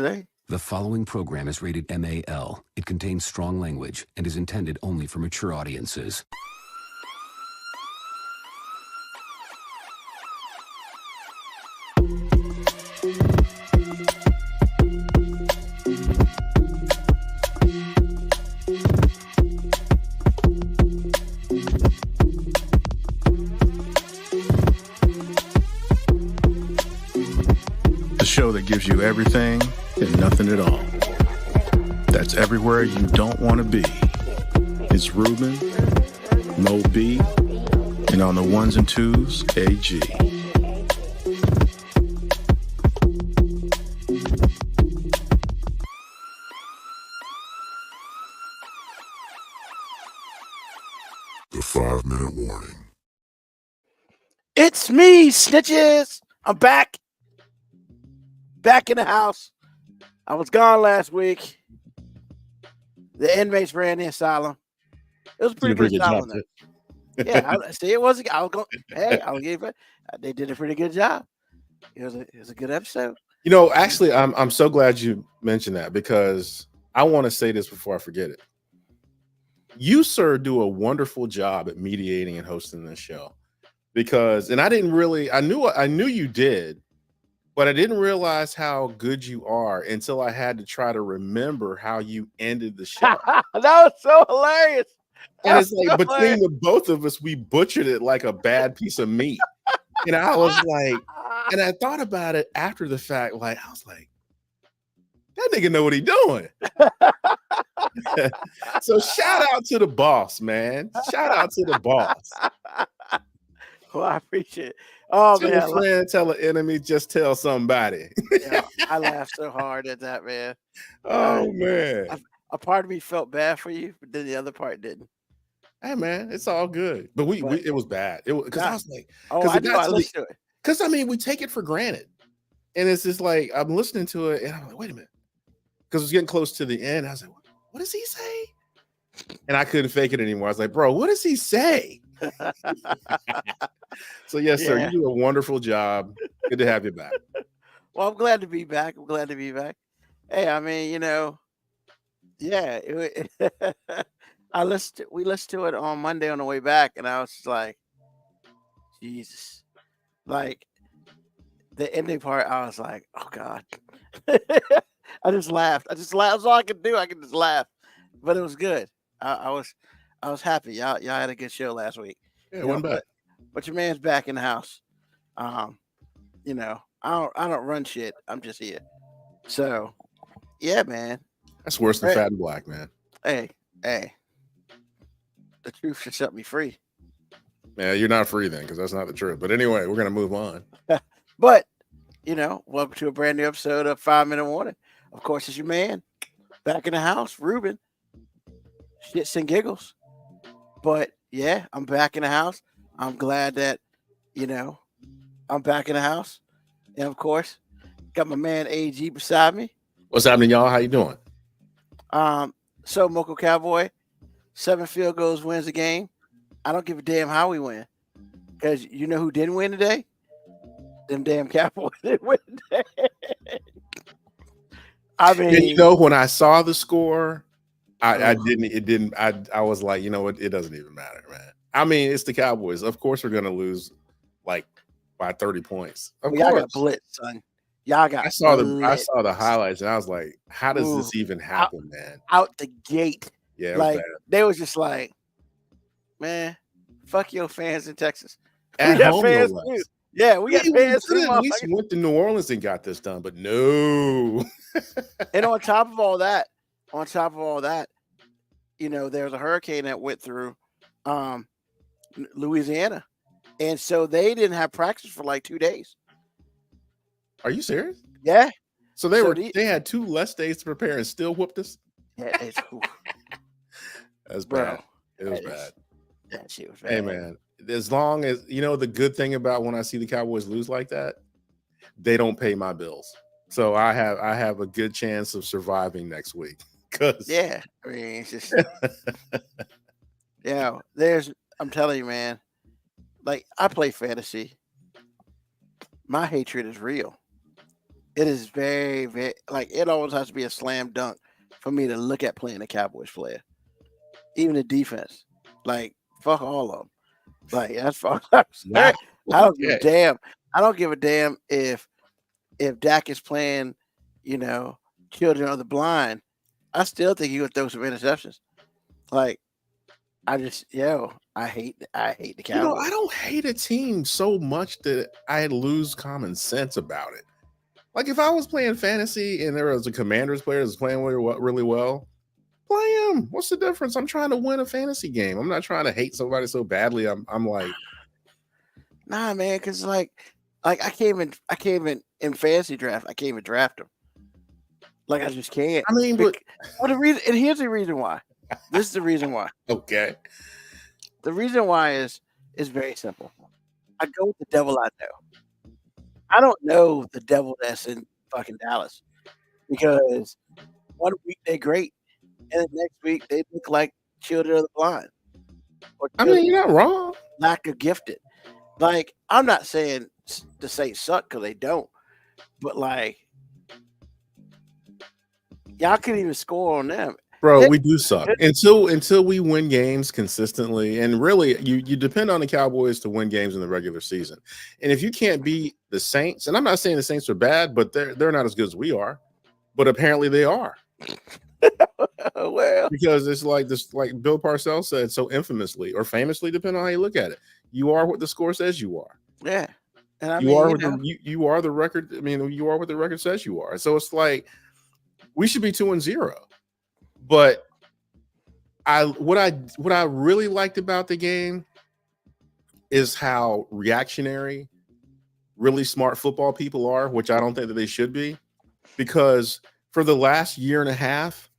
today. The following program is rated MAL. It contains strong language and is intended only for mature audiences. The show that gives you everything and nothing at all. That's everywhere you don't want to be. It's Ruben, Mo B, and on the ones and twos, AG. The 5-minute warning. It's me, snitches. I'm back. Back in the house. I was gone last week. The inmates ran the asylum. It was a pretty good asylum. Yeah, I see. It wasn't. I was going. Hey, I'll give it. They did a pretty good job. It was a good episode. You know, actually, I'm so glad you mentioned that because I want to say this before I forget it. You, sir, do a wonderful job at mediating and hosting this show because, and I knew you did, but I didn't realize how good you are until I had to try to remember how you ended the show. That was so hilarious. And it's like between the both of us, we butchered it like a bad piece of meat. And I was like, and I thought about it after the fact, like, I was like, that nigga know what he doing. So shout out to the boss, man. Shout out to the boss. Well, I appreciate it. Oh, tell man. a friend, tell an enemy, just tell somebody. Yeah, I laughed so hard at that, man. Oh, man. A part of me felt bad for you, but then the other part didn't. Hey, man, it's all good. But it was bad. It was because I was like, I listened to it. Because I mean, we take it for granted. And it's just like I'm listening to it, and I'm like, wait a minute. Because it was getting close to the end. I was like, what does he say? And I couldn't fake it anymore. I was like, bro, what does he say? So, yes, sir, you do a wonderful job. Good to have you back. Well, I'm glad to be back. Hey, I mean, you know, yeah, we listened to it on Monday on the way back, and I was just like, Jesus. Like, the ending part, I was like, oh, God. I just laughed. That's all I could do. I could just laugh. But it was good. I was happy. Y'all had a good show last week. Yeah, it went back. But your man's back in the house. You know, I don't run shit. I'm just here. So, yeah, man. That's worse than Fat and Black, man. Hey. The truth should set me free. Yeah, you're not free then, because that's not the truth. But anyway, we're gonna move on. But you know, welcome to a brand new episode of 5-Minute Warning. Of course, it's your man back in the house, Ruben. Shits and giggles. But yeah, I'm back in the house. I'm glad that, you know, I'm back in the house. And of course, got my man AG beside me. What's happening, y'all? How you doing? So Moco Cowboy, 7 field goals wins the game. I don't give a damn how we win. Because you know who didn't win today? Them damn Cowboys didn't win today. I mean, and you know, when I saw the score, I was like, you know what, it doesn't even matter, man. I mean, it's the Cowboys. Of course we're gonna lose like by 30 points. Y'all got blitz, son. Y'all got I saw the highlights and I was like, how does this even happen, man? Out the gate. Yeah, like they was just like, man, fuck your fans in Texas. At home, fans too. Yeah, we got fans too. At least went to New Orleans and got this done, but no. And on top of all that, you know, there's a hurricane that went through Louisiana. And so they didn't have practice for like 2 days. Are you serious? Yeah. So they had 2 less days to prepare and still whooped us? Yeah, it's cool. That's bad. It was bad. That shit was bad. Hey, man, as long as, you know, the good thing about when I see the Cowboys lose like that, they don't pay my bills. So I have a good chance of surviving next week. Yeah, I mean, it's just, you know, I'm telling you, man, like I play fantasy. My hatred is real. It is very, very like it always has to be a slam dunk for me to look at playing a Cowboys player, even the defense. Like fuck all of them. Like that's fuck. I Wow. don't give a Okay. damn. I don't give a damn if Dak is playing, Children of the Blind. I still think he would throw some interceptions. Like I just I hate the I Cowboys. don't hate a team so much that I lose common sense about it. Like if I was playing fantasy and there was a Commanders player that's playing really well, play him. What's the difference? I'm trying to win a fantasy game. I'm not trying to hate somebody so badly. I'm like, Nah, man, because like I came in fantasy draft. I can't even draft him. Like I just can't. I mean, but Well, the reason, and here's the reason why. This is the reason why. okay. The reason why is very simple. I go with the devil I know. I don't know the devil that's in fucking Dallas because one week they're great, and the next week they look like children of the blind or I mean, you're not wrong. lack of gifted. Like I'm not saying the Saints suck because they don't, but like y'all couldn't even score on them. Bro, we do suck until we win games consistently, and really, you depend on the Cowboys to win games in the regular season. And if you can't beat the Saints, and I'm not saying the Saints are bad, but they're not as good as we are, but apparently they are Well, because it's like this, like Bill Parcells said so infamously or famously, depending on how you look at it. You are what the score says you are. yeah, and I You mean, are what you are the record. I mean, you are what the record says you are. So it's like we should be 2-0. But what I really liked about the game is how reactionary really smart football people are, which I don't think that they should be, because for the last year and a half,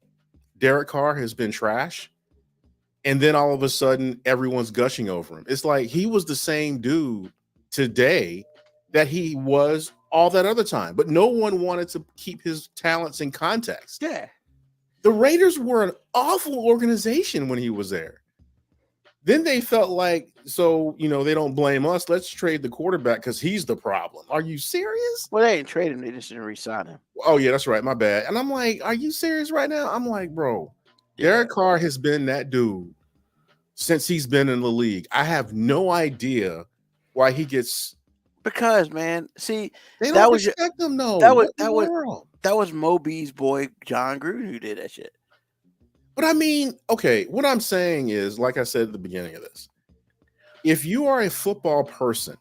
Derek Carr has been trash. And then all of a sudden, everyone's gushing over him. It's like he was the same dude today that he was all that other time, but no one wanted to keep his talents in context. yeah. The Raiders were an awful organization when he was there. Then they felt like, they don't blame us. Let's trade the quarterback because he's the problem. Are you serious? Well, they ain't trade him; they just didn't re-sign him. Oh, yeah, that's right. My bad. And I'm like, are you serious right now? I'm like, bro, Derek Carr has been that dude since he's been in the league. I have no idea why he gets. Because, man, see, They that don't was respect him, though. that was Moby's boy John Gruden who did that shit. But I mean, okay, what I'm saying is, like I said at the beginning of this, if you are a football person,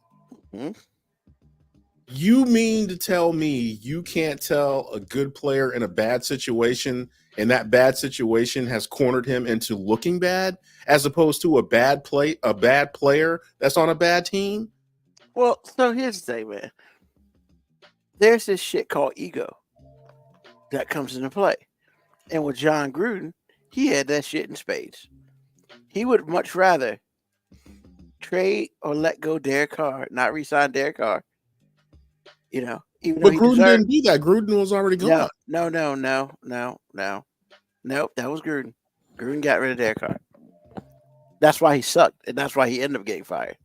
you mean to tell me you can't tell a good player in a bad situation, and that bad situation has cornered him into looking bad, as opposed to a bad player that's on a bad team? Well, so here's the thing, man. There's this shit called ego that comes into play. And with John Gruden, he had that shit in spades. He would much rather trade or let go Derek Carr, not re-sign Derek Carr. Even though But Gruden didn't do that. Gruden was already gone. No. Nope, that was Gruden. Gruden got rid of Derek Carr. That's why he sucked, and that's why he ended up getting fired.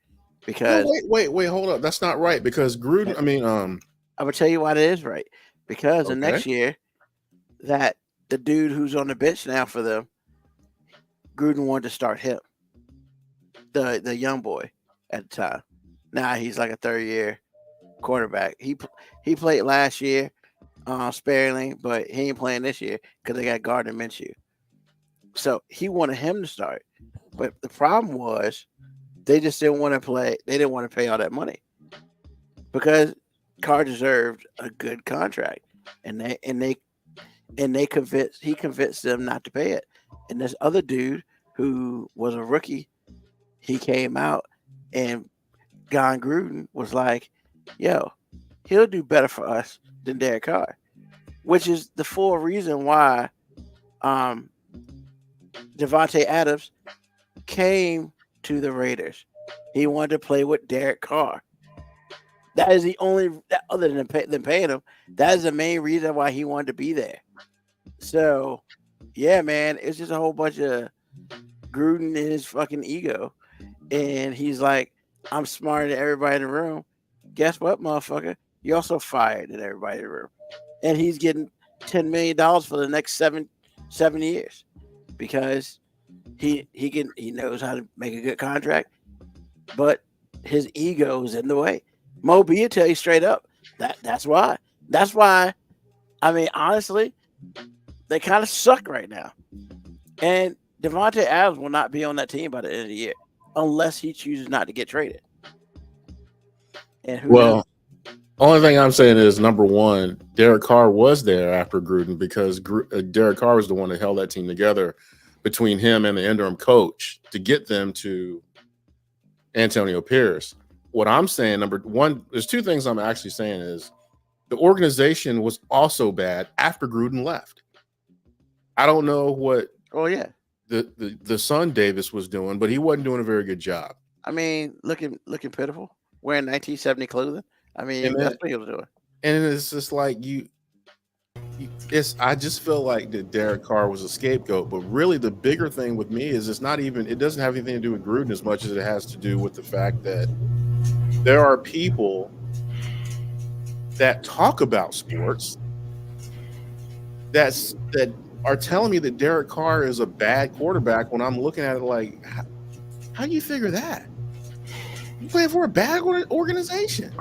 Because wait, hold up. That's not right. Because Gruden, I'm gonna tell you why that is right. Because the next year, that the dude who's on the bench now for them, Gruden wanted to start him, the young boy at the time. Now he's like a third-year quarterback. He played last year sparingly, but he ain't playing this year because they got Gardner Minshew. So he wanted him to start, but the problem was they just didn't want to play. They didn't want to pay all that money because Carr deserved a good contract, and he convinced them not to pay it. And this other dude who was a rookie, he came out, and John Gruden was like, "Yo, he'll do better for us than Derek Carr," which is the full reason why Devontae Adams came to the Raiders. He wanted to play with Derek Carr. That is the only, other than paying him, that is the main reason why he wanted to be there. So, yeah, man, it's just a whole bunch of Gruden and his fucking ego. And he's like, I'm smarter than everybody in the room. Guess what, motherfucker? You're also fired than everybody in the room. and he's getting $10 million for the next seven years because he knows how to make a good contract, but his ego is in the way. Mo B will tell you straight up that's why. That's why. I mean, honestly, they kind of suck right now, and Devontae Adams will not be on that team by the end of the year unless he chooses not to get traded. And who knows? Only thing I'm saying is, number one, Derek Carr was there after Gruden because Derek Carr was the one that held that team together between him and the interim coach to get them to Antonio Pierce. What I'm saying, number one, there's two things I'm actually saying is the organization was also bad after Gruden left. I don't know what the son Davis was doing, but he wasn't doing a very good job. I mean, looking pitiful, wearing 1970 clothing. I mean, that's what he was doing. And it's just like I just feel like that Derek Carr was a scapegoat, but really the bigger thing with me is it doesn't have anything to do with Gruden as much as it has to do with the fact that there are people that talk about sports that are telling me that Derek Carr is a bad quarterback when I'm looking at it like, how do you figure that? You're playing for a bad organization.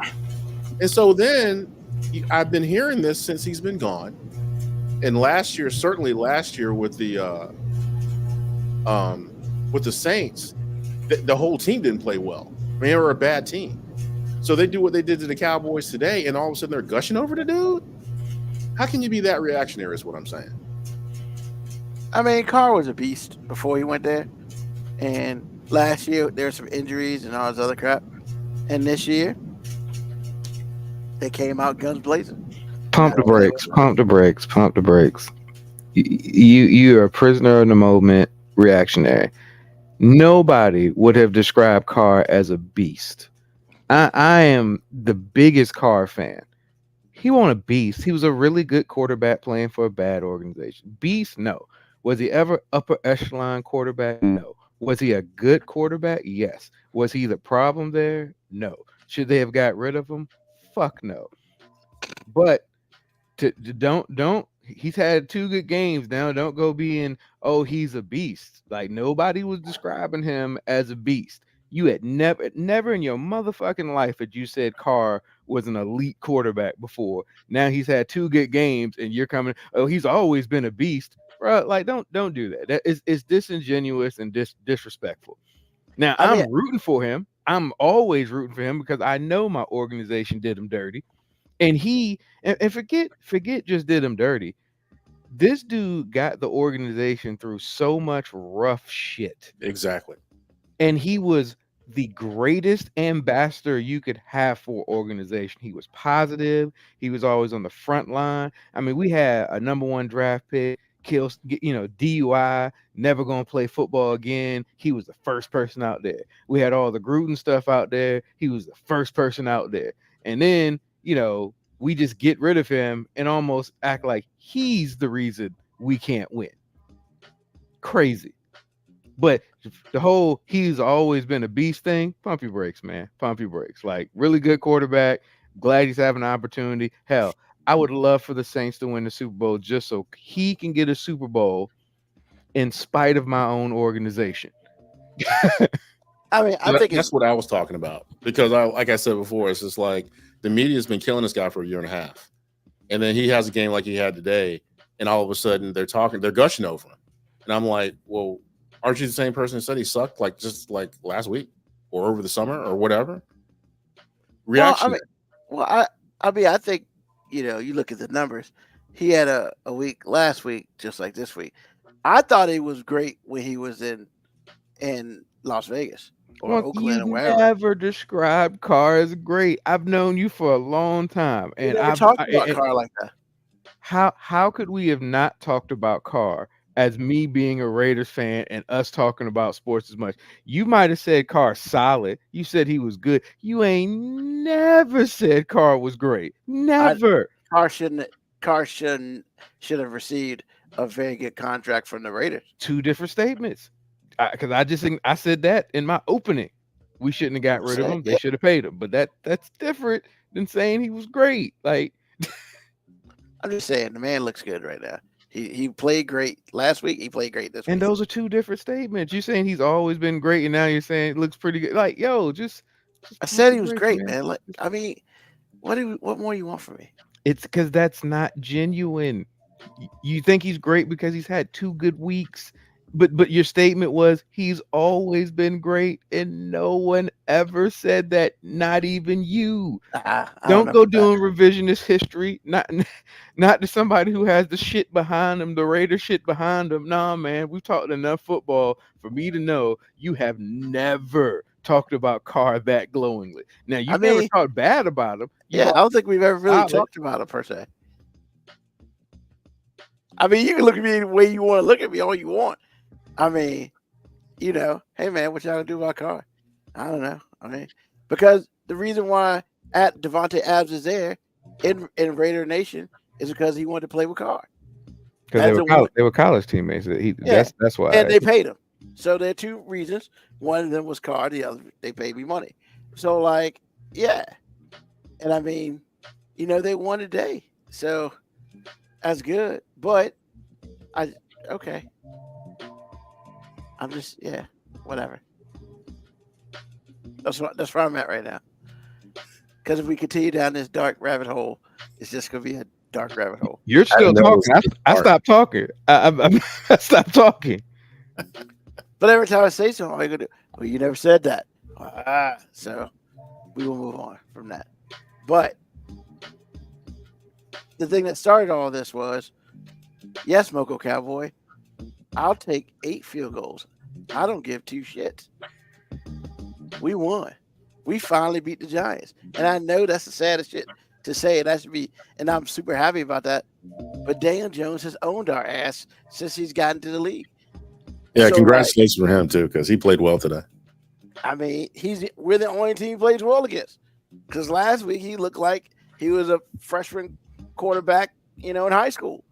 And so then I've been hearing this since he's been gone. And certainly last year with the Saints, the whole team didn't play well. I mean, they were a bad team. So they do what they did to the Cowboys today, and all of a sudden they're gushing over the dude? How can you be that reactionary is what I'm saying. I mean, Carr was a beast before he went there. And last year, there were some injuries and all this other crap. And this year, they came out guns blazing. Pump the brakes. Pump the brakes. Pump the brakes. You're a prisoner of the moment, reactionary. Nobody would have described Carr as a beast. I am the biggest Carr fan. He wasn't a beast. He was a really good quarterback playing for a bad organization. Beast, no. Was he ever upper echelon quarterback? No. Was he a good quarterback? Yes. Was he the problem there? No. Should they have got rid of him? Fuck no. But don't he's had 2 good games now. Don't go being, oh, he's a beast. Like, nobody was describing him as a beast. You had never in your motherfucking life had you said Carr was an elite quarterback before. Now he's had 2 good games and you're coming, oh, he's always been a beast. Bro, like, don't do that. That is disingenuous and disrespectful. Now, I'm rooting for him. I'm always rooting for him because I know my organization did him dirty. And forget just did him dirty. This dude got the organization through so much rough shit. Exactly. And he was the greatest ambassador you could have for organization. He was positive. He was always on the front line. I mean, we had a number 1 draft pick, DUI, never going to play football again. He was the first person out there. We had all the Gruden stuff out there. He was the first person out there. And then, we just get rid of him and almost act like he's the reason we can't win. Crazy. But the whole he's always been a beast thing, pump your brakes, man. Pump your brakes. Like, really good quarterback. Glad he's having an opportunity. Hell, I would love for the Saints to win the Super Bowl just so he can get a Super Bowl in spite of my own organization. I mean, I think that's what I was talking about. Because like I said before, it's just like the media's been killing this guy for a year and a half. And then he has a game like he had today, and all of a sudden they're gushing over him. And I'm like, well, aren't you the same person who said he sucked just like last week or over the summer or whatever? Reaction. I think, you look at the numbers. He had a week last week, just like this week. I thought he was great when he was in Las Vegas or Oakland or wherever. Never described Carr as great. I've known you for a long time, and I've talked about Carr like that. How could we have not talked about Carr as me being a Raiders fan and us talking about sports as much? You might have said Carr solid. You said he was good. You ain't never said Carr was great. Never. Carr should have received a very good contract from the Raiders. 2 different statements. Because I said that in my opening. We shouldn't have got rid of him. They should have paid him. But that's different than saying he was great. Like, I'm just saying the man looks good right now. He played great last week. He played great this And week. those are two different statements. You're saying he's always been great, and now you're saying it looks pretty good. Like, yo, just I said he pump was the great, brakes, man. Like, I mean, what more you want from me? It's because that's not genuine. You think he's great because he's had 2 good weeks, but your statement was he's always been great, and no one ever said that, not even you. I Don't know go about that. doing revisionist history. Not to somebody who has the shit behind them, the Raider shit behind them. Nah, man, we've talked enough football for me to know you have never talked about Carr that glowingly. Now I you've never mean, talked bad about him. You've yeah, I don't think we've ever really solid. talked about it per se. I mean, you can look at me the way you want to look at me all you want. I mean, you know, hey man, what y'all gonna do about Carr? I don't know. I mean, because the reason why at Devontae Adams is there in Raider Nation is because he wanted to play with Carr. Because That's they were college teammates. That's why. And they paid him. So there are 2 reasons. One of them was Carr, the other they paid me money. So like, yeah. And I mean, you know, they won today. So that's good. But okay. I'm just whatever. That's where I'm at right now. Because if we continue down this dark rabbit hole, it's just gonna be a dark rabbit hole. You're still know talking. it's I dark. stopped talking. I stopped talking. But every time I say something, I go do, well, you never said that. So we will move on from that. But the thing that started all this was, yes, Moco Cowboy, I'll take 8 field goals. I don't give 2 shits. We won. We finally beat the Giants. And I know that's the saddest shit to say. And and I'm super happy about that. But Daniel Jones has owned our ass since he's gotten to the league. Yeah, So, congratulations for him too, because he played well today. I mean, we're the only team he plays well against. Because last week he looked like he was a freshman quarterback, you know, in high school.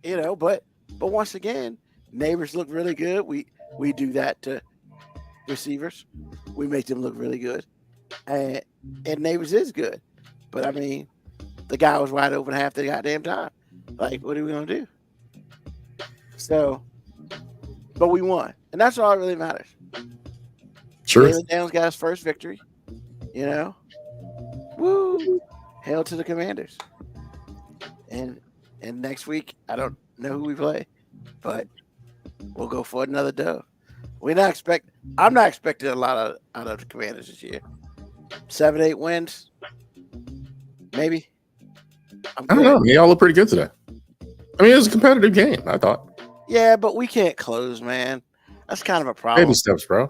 You know, but once again, Neighbors look really good. We do that to receivers. We make them look really good. And Neighbors is good. But I mean, the guy was wide open half the goddamn time. Like, what are we gonna do? So, but we won. And that's all that really matters. Sure. Jalen Daniels got his first victory. You know? Woo! Hail to the Commanders. And next week, I don't know who we play, but we'll go for another dub. I'm not expecting a lot out of the Commanders this year. 7-8 wins, maybe. I don't know. Y'all look pretty good today. I mean, it was a competitive game, I thought. Yeah, but we can't close, man. That's kind of a problem. Baby steps, bro.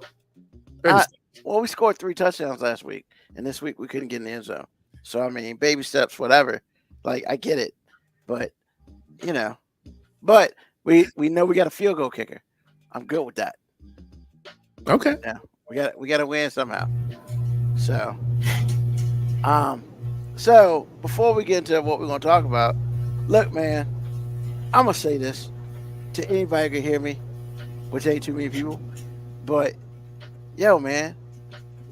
Baby steps. Well, we scored 3 touchdowns last week, and this week we couldn't get in the end zone. So, I mean, baby steps, whatever. Like, I get it. But, you know. But we know we got a field goal kicker. I'm good with that. Okay. Yeah, we got to win somehow. So, so before we get into what we're going to talk about, look, man, I'm going to say this to anybody who can hear me, which ain't too many people, but yo, man,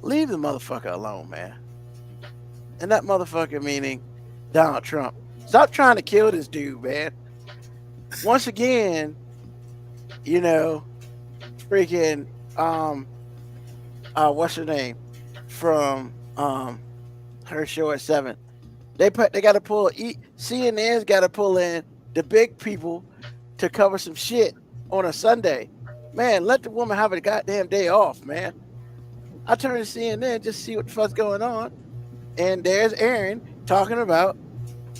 leave the motherfucker alone, man. And that motherfucker meaning Donald Trump. Stop trying to kill this dude, man. Once again, you know, freaking what's her name from her show at 7. They got to pull CNN's got to pull in the big people to cover some shit on a Sunday. Man, let the woman have a goddamn day off, man. I turn to CNN just to see what the fuck's going on, and there's Aaron talking about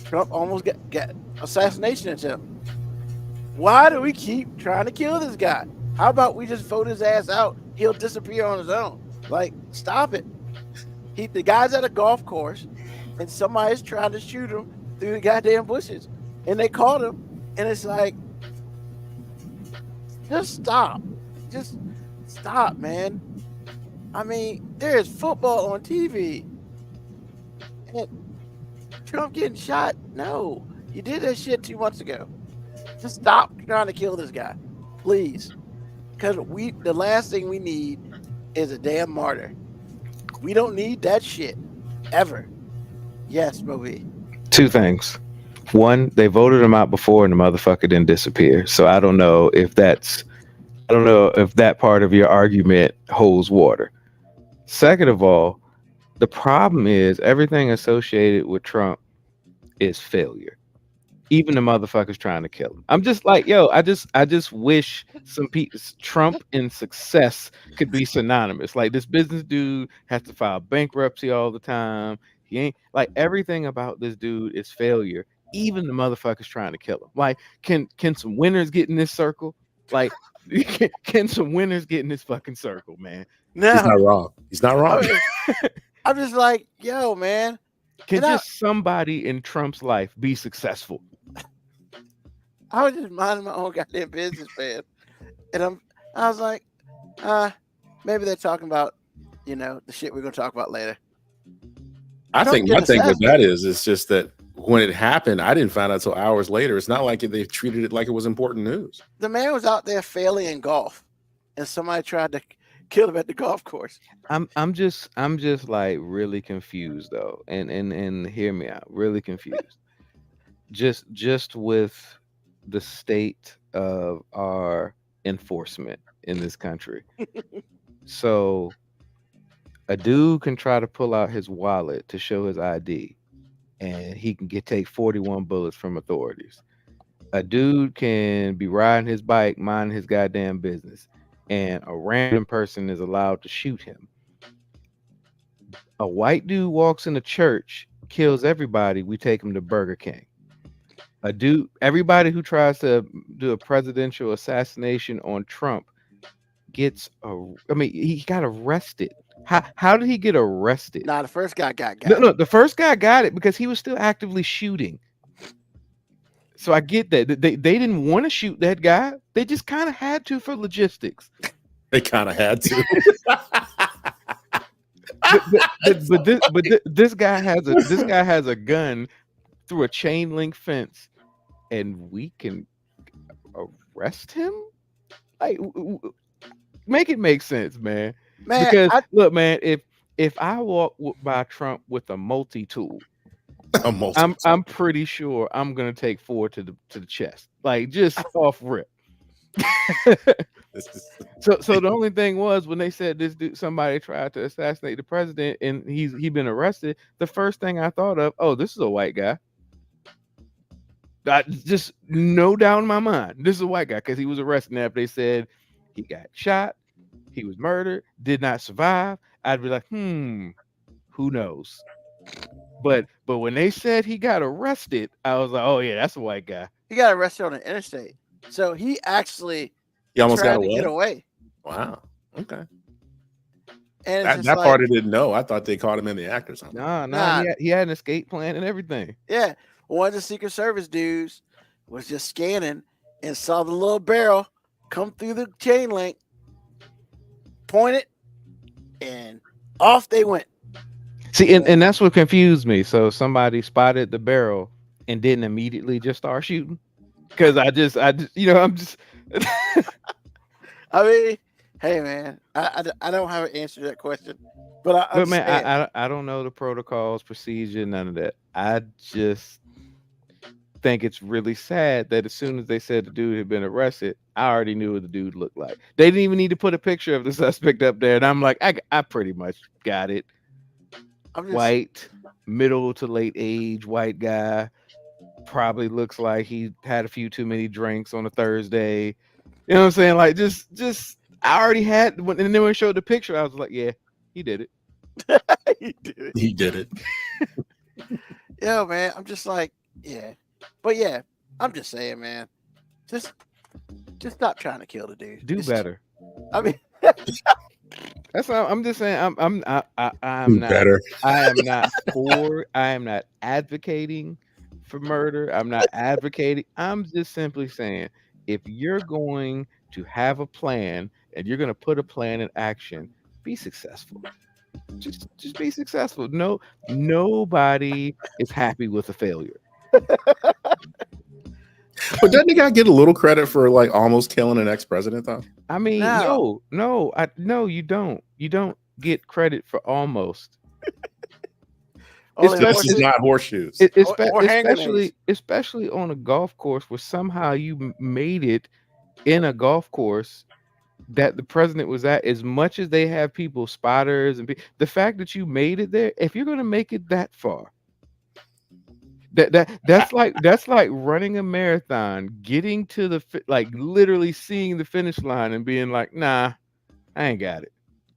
Trump almost got assassination attempt. Why do we keep trying to kill this guy? How about we just vote his ass out? He'll disappear on his own. Like, stop it. The guy's at a golf course, and somebody's trying to shoot him through the goddamn bushes, and they caught him, and it's like, just stop. Just stop, man. I mean, there is football on TV. And Trump getting shot? No. You did that shit 2 months ago. Just stop trying to kill this guy. Please. Because the last thing we need is a damn martyr. We don't need that shit. Ever. Yes, Moby. Two things. One, they voted him out before and the motherfucker didn't disappear. So I don't know if that part of your argument holds water. Second of all, the problem is everything associated with Trump is failure. Even the motherfuckers trying to kill him. I'm just like, yo, I just wish some people, Trump and success could be synonymous. Like, this business dude has to file bankruptcy all the time. He ain't, like, everything about this dude is failure. Even the motherfuckers trying to kill him. Like, can some winners get in this circle? Like, can some winners get in this fucking circle, man? He's No, not wrong. He's not wrong. I'm just like, yo, man. Can And just somebody in Trump's life be successful? I was just minding my own goddamn business, man. And I was like, maybe they're talking about, the shit we're gonna talk about later. I Don't think get my thing with assassinated. that is just that when it happened, I didn't find out until hours later. It's not like they treated it like it was important news. The man was out there failing in golf, and somebody tried to kill him at the golf course. I'm just like really confused though, and hear me out, really confused. Just with the state of our enforcement in this country. So a dude can try to pull out his wallet to show his ID, and he can take 41 bullets from authorities. A dude can be riding his bike, minding his goddamn business, and a random person is allowed to shoot him. A white dude walks in a church, kills everybody, we take him to Burger King. Everybody who tries to do a presidential assassination on Trump he got arrested. How did he get arrested? Nah, the first guy got No, the first guy got it because he was still actively shooting. So I get that. They didn't want to shoot that guy. They just kind of had to for logistics. They kind of had to. This guy has a gun through a chain link fence, and we can arrest him. Like, make it make sense, man. Because look, man, if I walk by Trump with a multi-tool, I'm pretty sure I'm gonna take 4 to the chest, like just off rip. So the only thing was when they said somebody tried to assassinate the president and he been arrested, the first thing I thought of, oh, this is a white guy. Just no doubt in my mind, this is a white guy because he was arrested. Now if they said he got shot, he was murdered, did not survive, I'd be like, who knows? But when they said he got arrested, I was like, oh yeah, that's a white guy. He got arrested on the interstate, so he actually almost tried got to away. get away. Wow. Okay. And That part I didn't know. I thought they caught him in the act or something. Nah. He had an escape plan and everything. Yeah, one of the Secret Service dudes was just scanning and saw the little barrel come through the chain link, pointed, and off they went. See, and that's what confused me. So somebody spotted the barrel and didn't immediately just start shooting. Because I just I'm just I mean, hey man, I don't have an answer to that question, but I don't know the protocols, procedure, none of that. I just think it's really sad that as soon as they said the dude had been arrested, I already knew what the dude looked like. They didn't even need to put a picture of the suspect up there, and I'm like, I pretty much got it. White, middle to late age, white guy. Probably looks like he had a few too many drinks on a Thursday. You know what I'm saying? Like, just I already had, and then when they showed the picture, I was like, yeah, he did it. He did it. Yeah, man. I'm just like, yeah. But yeah, I'm just saying, man. Just stop trying to kill the dude. Do better. I mean, that's all. I'm just saying. I'm not better. I am not advocating for murder. I'm not advocating. I'm just simply saying, if you're going to have a plan and you're going to put a plan in action, be successful. Just be successful. No, nobody is happy with a failure. But doesn't the guy get a little credit for like almost killing an ex-president though? I mean, no, you don't. You don't get credit for almost. Only This Especially- is not horseshoes. Or hand especially on a golf course where somehow you made it in a golf course that the president was at. As much as they have people, spotters, and the fact that you made it there, if you're going to make it that far, that's like running a marathon, getting to the like literally seeing the finish line and being like, nah, I ain't got it.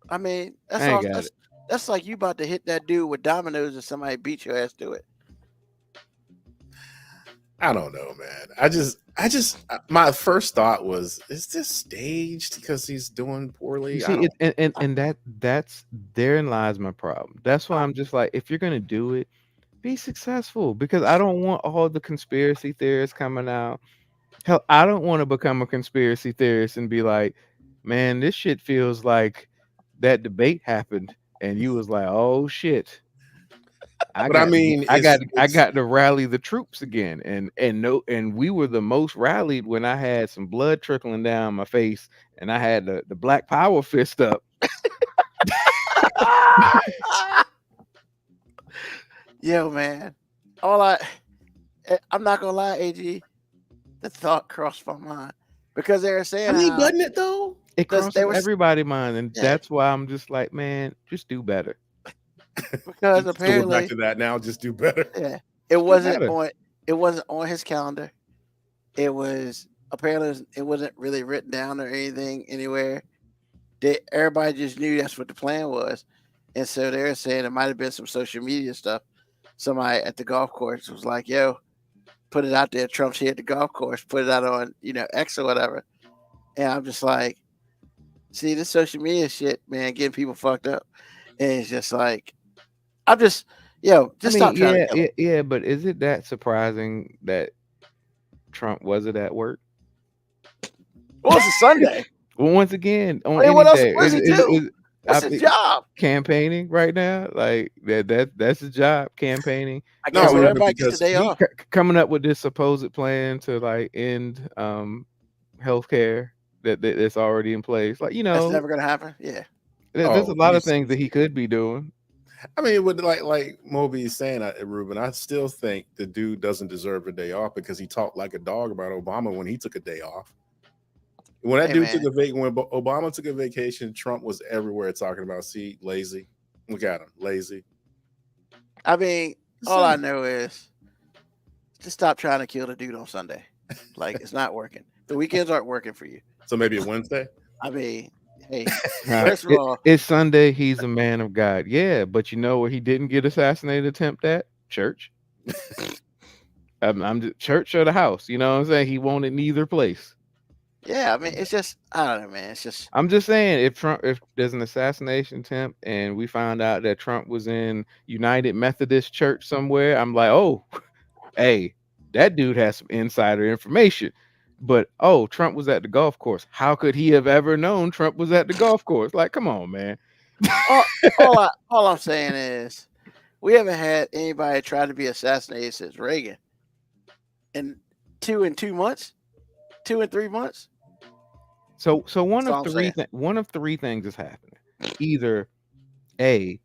I mean, I ain't got it. that's like you about to hit that dude with dominoes and somebody beat your ass to it. I don't know, man. I just my first thought was, is this staged because he's doing poorly? You see, that's therein lies my problem. That's why I'm just like, if you're gonna do it, be successful, because I don't want all the conspiracy theorists coming out. Hell, I don't want to become a conspiracy theorist and be like, man, this shit feels like that debate happened and you was like, oh shit. I got to rally the troops again, and we were the most rallied when I had some blood trickling down my face and I had the Black Power fist up. Yo, man, I'm not gonna lie, AG, the thought crossed my mind because they were saying, doesn't it though? It crosses they were- everybody's mind, and Yeah. that's why I'm just like, man, just do better. because So we're apparently, back to that now. Just do better. yeah, it wasn't better. on his calendar. It was apparently it wasn't really written down or anything anywhere. Everybody just knew that's what the plan was, and so they were saying it might have been some social media stuff. Somebody at the golf course was like, "Yo, put it out there. Trump's here at the golf course. Put it out on X or whatever." And I'm just like, see, this social media shit, man, getting people fucked up. And it's just like, I'm just, stop trying to kill him. yeah, but is it that surprising that Trump wasn't at work? Well, it's a Sunday. Well, once again, on Hey, what else- any day, what does he do? What's I his think job? campaigning right now, like that's his job, campaigning. I No, guess Ruben, everybody gets because a day off. Coming up with this supposed plan to like end healthcare that's already in place. Like, That's never gonna happen. Yeah. there's Oh, a lot of he's- things that he could be doing. I mean, with like Moby is saying, Ruben, I still think the dude doesn't deserve a day off because he talked like a dog about Obama when he took a day off. When that Hey, dude man. when Obama took a vacation, Trump was everywhere talking about, see, lazy. Look at him, lazy. I mean, all I know is just stop trying to kill the dude on Sunday. Like, it's not working. The weekends aren't working for you. So maybe a Wednesday. I mean, hey, Now, first of all, it's Sunday. He's a man of God. Yeah, but you know where he didn't get assassinated attempt at? Church. I'm just church or the house. You know what I'm saying? He wanted neither place. yeah, I mean, it's just, I don't know, man. It's just, I'm just saying, if there's an assassination attempt and we found out that Trump was in United Methodist Church somewhere, I'm like, oh, hey, that dude has some insider information. But Trump was at the golf course. How could he have ever known Trump was at the golf course? Like, come on, man. all I'm saying is we haven't had anybody try to be assassinated since Reagan. In 2 and 3 months. So one That's all of I'm one of three things is happening. Either A,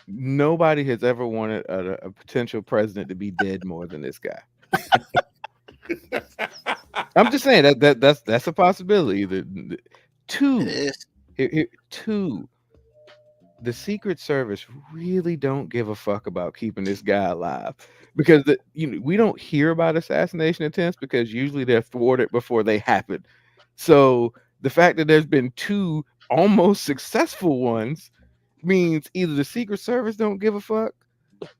nobody has ever wanted a potential president to be dead more than this guy. I'm just saying that's a possibility. It Two, is. two, the Secret Service really don't give a fuck about keeping this guy alive, because we don't hear about assassination attempts because usually they're thwarted before they happen. So the fact that there's been two almost successful ones means either the Secret Service don't give a fuck,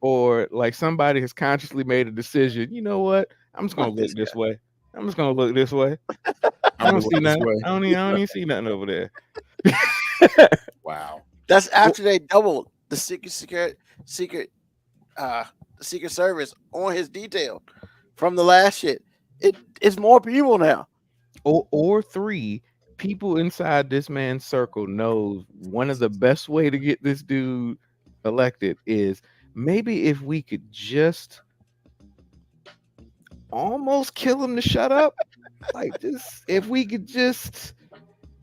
or like somebody has consciously made a decision. You know what? I'm just gonna Fuck look this this way. I'm just gonna look this way. I don't see nothing. I don't even see nothing over there. Wow. That's after they doubled the Secret Service on his detail from the last shit. It's more people now. Or three, people inside this man's circle knows one of the best way to get this dude elected is maybe if we could just almost kill him to shut up. Like this, if we could just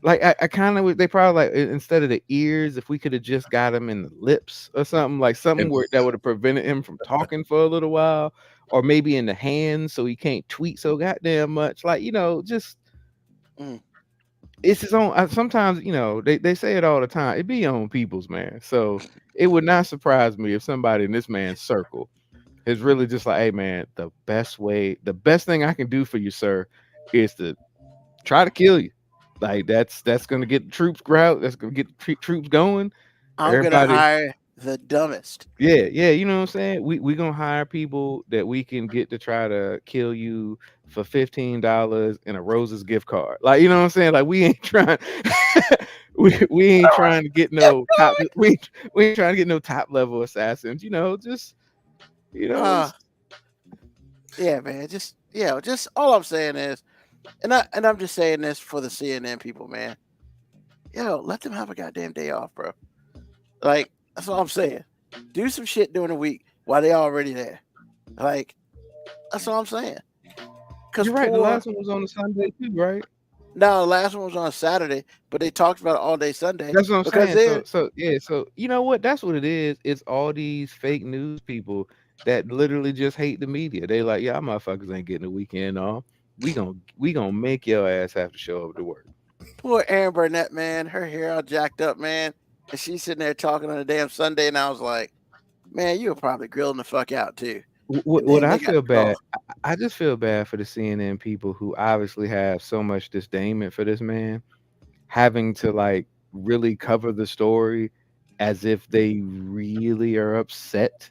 Like I kind of they probably like instead of the ears, if we could have just got him in the lips or something, like something that would have prevented him from talking for a little while, or maybe in the hands so he can't tweet so goddamn much. Like, just it's his own. Sometimes, they say it all the time. It be your own people's, man. So it would not surprise me if somebody in this man's circle is really just like, hey man, the best thing I can do for you, sir, is to try to kill you. Like that's gonna get the troops out. That's gonna get the troops going. I'm gonna hire the dumbest. Yeah, you know what I'm saying. We gonna hire people that we can get to try to kill you for $15 and a Roses gift card. Like, you know what I'm saying. Like we ain't trying. we ain't trying to get no top. We ain't trying to get no top level assassins. Yeah, man. Just all I'm saying is. And I'm just saying this for the CNN people, man. Let them have a goddamn day off, bro. Like, that's all I'm saying. Do some shit during the week while they already there. Like, that's all I'm saying. Because you're right. The last one was on a Sunday too, right? No, the last one was on a Saturday, but they talked about it all day Sunday. That's what I'm saying. So you know what? That's what it is. It's all these fake news people that literally just hate the media. They like, yeah, motherfuckers ain't getting the weekend off. We gonna make your ass have to show up to work. Poor Erin Burnett, man. Her hair all jacked up, man. And she's sitting there talking on a damn Sunday, and I was like, man, you were probably grilling the fuck out too. What I feel bad, I just feel bad for the CNN people who obviously have so much disdain for this man, having to like really cover the story as if they really are upset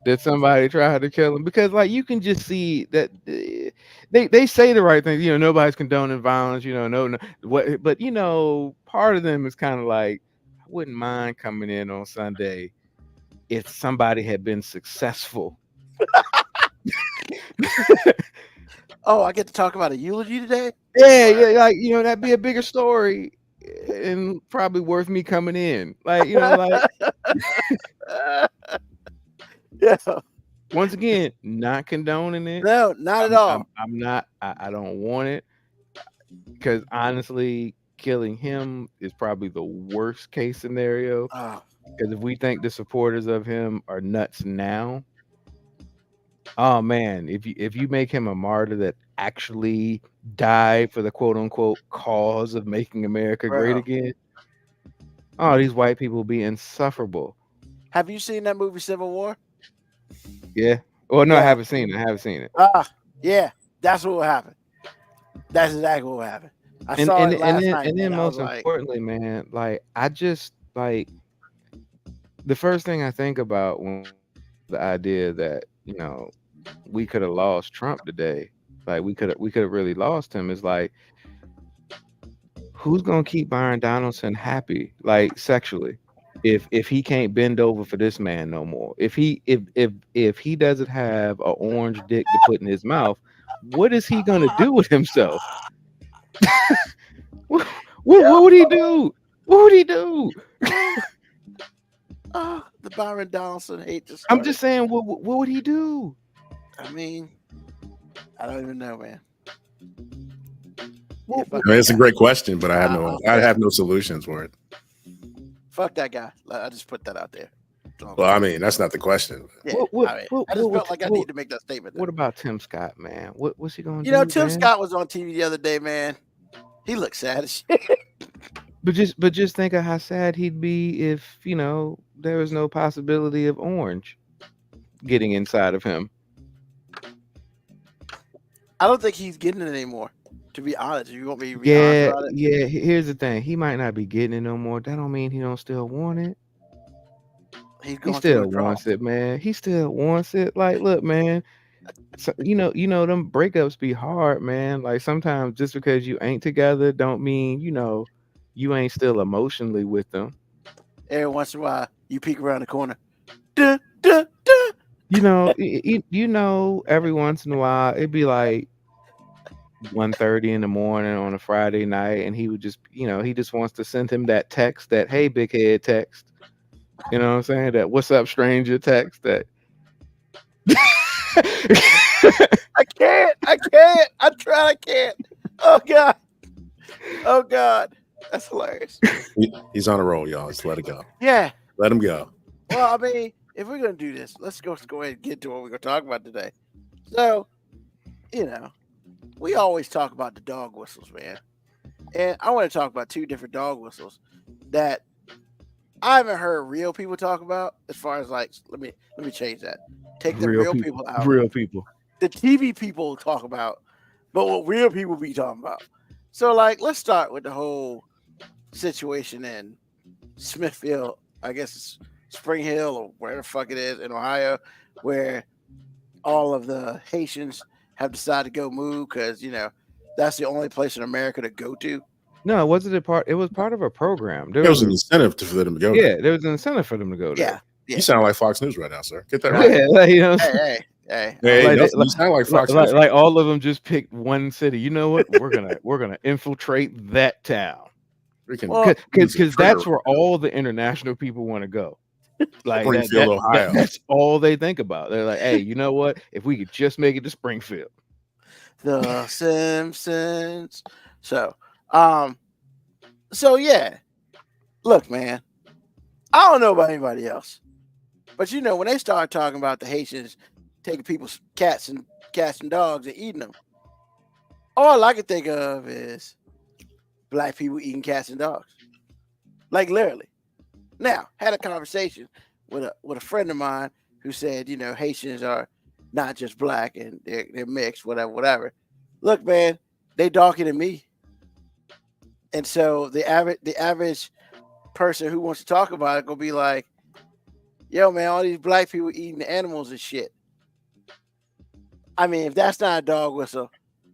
that somebody tried to kill him, because like you can just see that they say the right thing, nobody's condoning violence, but part of them is kind of like, I wouldn't mind coming in on Sunday if somebody had been successful. Oh, I get to talk about a eulogy today? Yeah, like that'd be a bigger story and probably worth me coming in. Like, yeah. Once again, not condoning it. No, not at all. I'm not. I don't want it, because honestly, killing him is probably the worst case scenario. Because if we think the supporters of him are nuts now, oh man, if you make him a martyr that actually died for the quote unquote cause of making America great again, oh, these white people will be insufferable. Have you seen that movie Civil War? Yeah. Well, no, I haven't seen it. Yeah, that's what will happen. That's exactly what will happen. I saw it last night. And then most importantly, man, like I just like the first thing I think about when the idea that we could have lost Trump today, like we could have really lost him, is like, who's gonna keep Byron Donaldson happy, like sexually? If he can't bend over for this man no more, if he doesn't have an orange dick to put in his mouth, what is he gonna do with himself? what would he do? What would he do? The Byron Donaldson hate to start. I'm just saying, what would he do? I mean, I don't even know, man. It's a great question, but I have no solutions for it. Fuck that guy. I just put that out there. Well, I mean, that's not the question. Yeah, I just felt like I need to make that statement. What about Tim Scott, man? What's he going to do? Tim Scott was on TV the other day, man. He looks sad as shit. But just think of how sad he'd be if there was no possibility of orange getting inside of him. I don't think he's getting it anymore. To be honest, if you want me to be honest about it. Yeah. Here's the thing: he might not be getting it no more. That don't mean he don't still want it. He still wants it, man. He still wants it. Like, look, man. So, them breakups be hard, man. Like sometimes just because you ain't together don't mean you ain't still emotionally with them. Every once in a while, you peek around the corner. Duh, duh, duh. Every once in a while, it'd be like 1:30 in the morning on a Friday night, and he would just, he just wants to send him that text, that "Hey, big head" text. You know what I'm saying? That "What's up, stranger" text. That I can't. I can't. I can't. Oh God. That's hilarious. He's on a roll, y'all. Let's let it go. Yeah. Let him go. Well, I mean, if we're gonna do this, let's go ahead and get to what we're gonna talk about today. So, we always talk about the dog whistles, man. And I want to talk about two different dog whistles that I haven't heard real people talk about. As far as like, let me change that. Take the real people out. Real people. The TV people talk about, but what real people be talking about. So, like, let's start with the whole situation in Smithfield. I guess it's Spring Hill or where the fuck it is in Ohio, where all of the Haitians have decided to go move because that's the only place in America to go to. No, wasn't it part? It was part of a program. There was an incentive for them to go. Yeah, there was an incentive for them to go there. Yeah. You sound like Fox News right now, sir. Get that right. Yeah, like, you know, Hey. Hey, Like- you sound like Fox News. like all of them just picked one city. You know what? We're gonna infiltrate that town Freaking Well, because that's where all the international people want to go. Like Springfield, Ohio. That's all they think about. They're like, hey, you know what? If we could just make it to Springfield. The Simpsons. So yeah. Look, man, I don't know about anybody else, but when they start talking about the Haitians taking people's cats and dogs and eating them, all I can think of is black people eating cats and dogs, like literally. Now, had a conversation with a friend of mine who said, Haitians are not just black and they're mixed, whatever. Look, man, they darker than me. And so the average person who wants to talk about it gonna be like, yo, man, all these black people eating animals and shit. I mean, if that's not a dog whistle,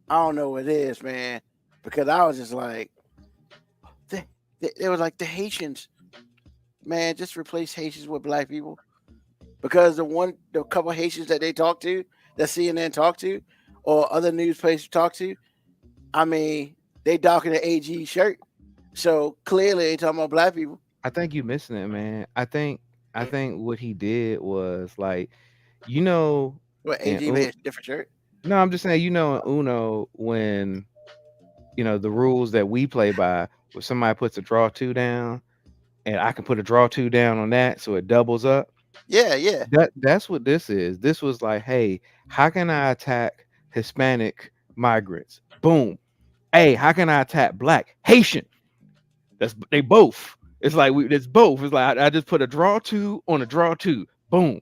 I don't know what it is, man. Because I was just like, they was like the Haitians, man, just replace Haitians with black people. Because the couple of Haitians that they talk to, that CNN talk to, or other news places talk to, I mean, they docking the AG shirt. So clearly they talking about black people. I think you're missing it, man. I think what he did was like, What, AG made a different shirt? No, I'm just saying, in Uno, when the rules that we play by, where somebody puts a draw 2 down, and I can put a draw 2 down on that, so it doubles up. Yeah. That's what this is. This was like, hey, how can I attack Hispanic migrants? Boom. Hey, how can I attack black Haitian? They both. It's like it's both. It's like I just put a draw 2 on a draw 2. Boom.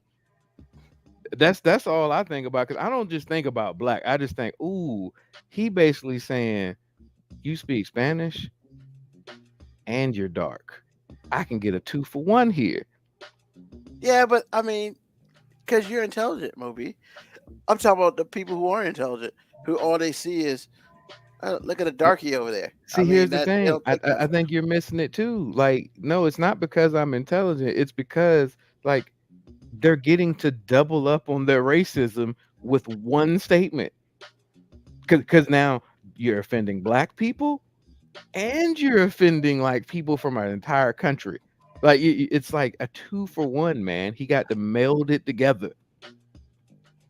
That's all I think about, because I don't just think about black. I just think, ooh, he basically saying, you speak Spanish and you're dark. I can get a 2-for-1 here. Yeah, but I mean, because you're intelligent, Moby. I'm talking about the people who aren't intelligent, who all they see is, look at a darkie over there. See, here's the thing. I think you're missing it too. Like, no, it's not because I'm intelligent. It's because, like, they're getting to double up on their racism with one statement. Because now you're offending black people and you're offending like people from an entire country. Like, it's like a 2-for-1, man. He got to meld it together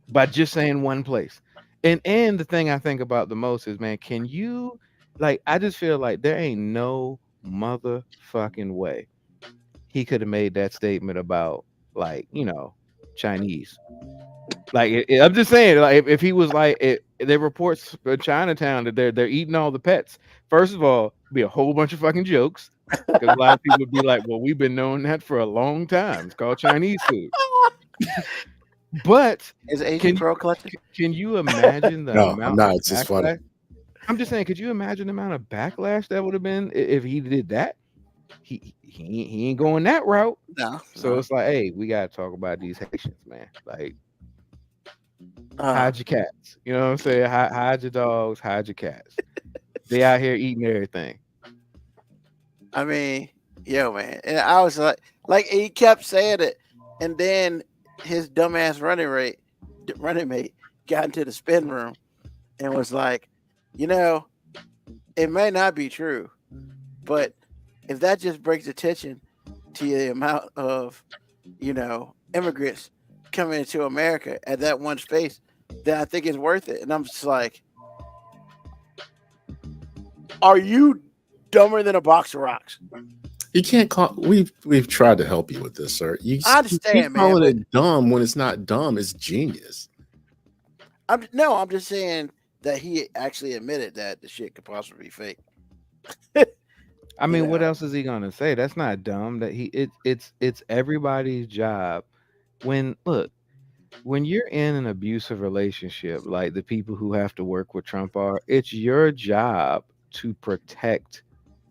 by just saying one place. And the thing I think about the most is, man, can you, like, I just feel like there ain't no motherfucking way he could have made that statement about, like, Chinese. Like, I'm just saying, like, if he was like, there reports in Chinatown that they're eating all the pets. First of all, be a whole bunch of fucking jokes, because a lot of people would be like, well, we've been knowing that for a long time. It's called Chinese food. But is Asian Pro collected? Can you imagine the No, amount I'm not. of It's just funny. backlash? I'm just saying, could you imagine the amount of backlash that would have been if he did that? He ain't going that route. No. So it's like, hey, we gotta talk about these Haitians, man. Like, Uh, hide your cats. You know what I'm saying? Hide your dogs, hide your cats. They out here eating everything. I mean, yo, man. And I was like he kept saying it, and then his dumbass running mate got into the spin room and was like, it may not be true, but if that just breaks attention to the amount of, immigrants coming into America at that one space, then I think it's worth it. And I'm just like, are you dumber than a box of rocks. You can't call. We've tried to help you with this, sir. You I understand, keep man, calling but- it dumb when it's not dumb. It's genius. I'm just saying that he actually admitted that the shit could possibly be fake. I mean, what Yeah. else is he gonna say? That's not dumb. That it's everybody's job. When you're in an abusive relationship, like the people who have to work with Trump are, it's your job to protect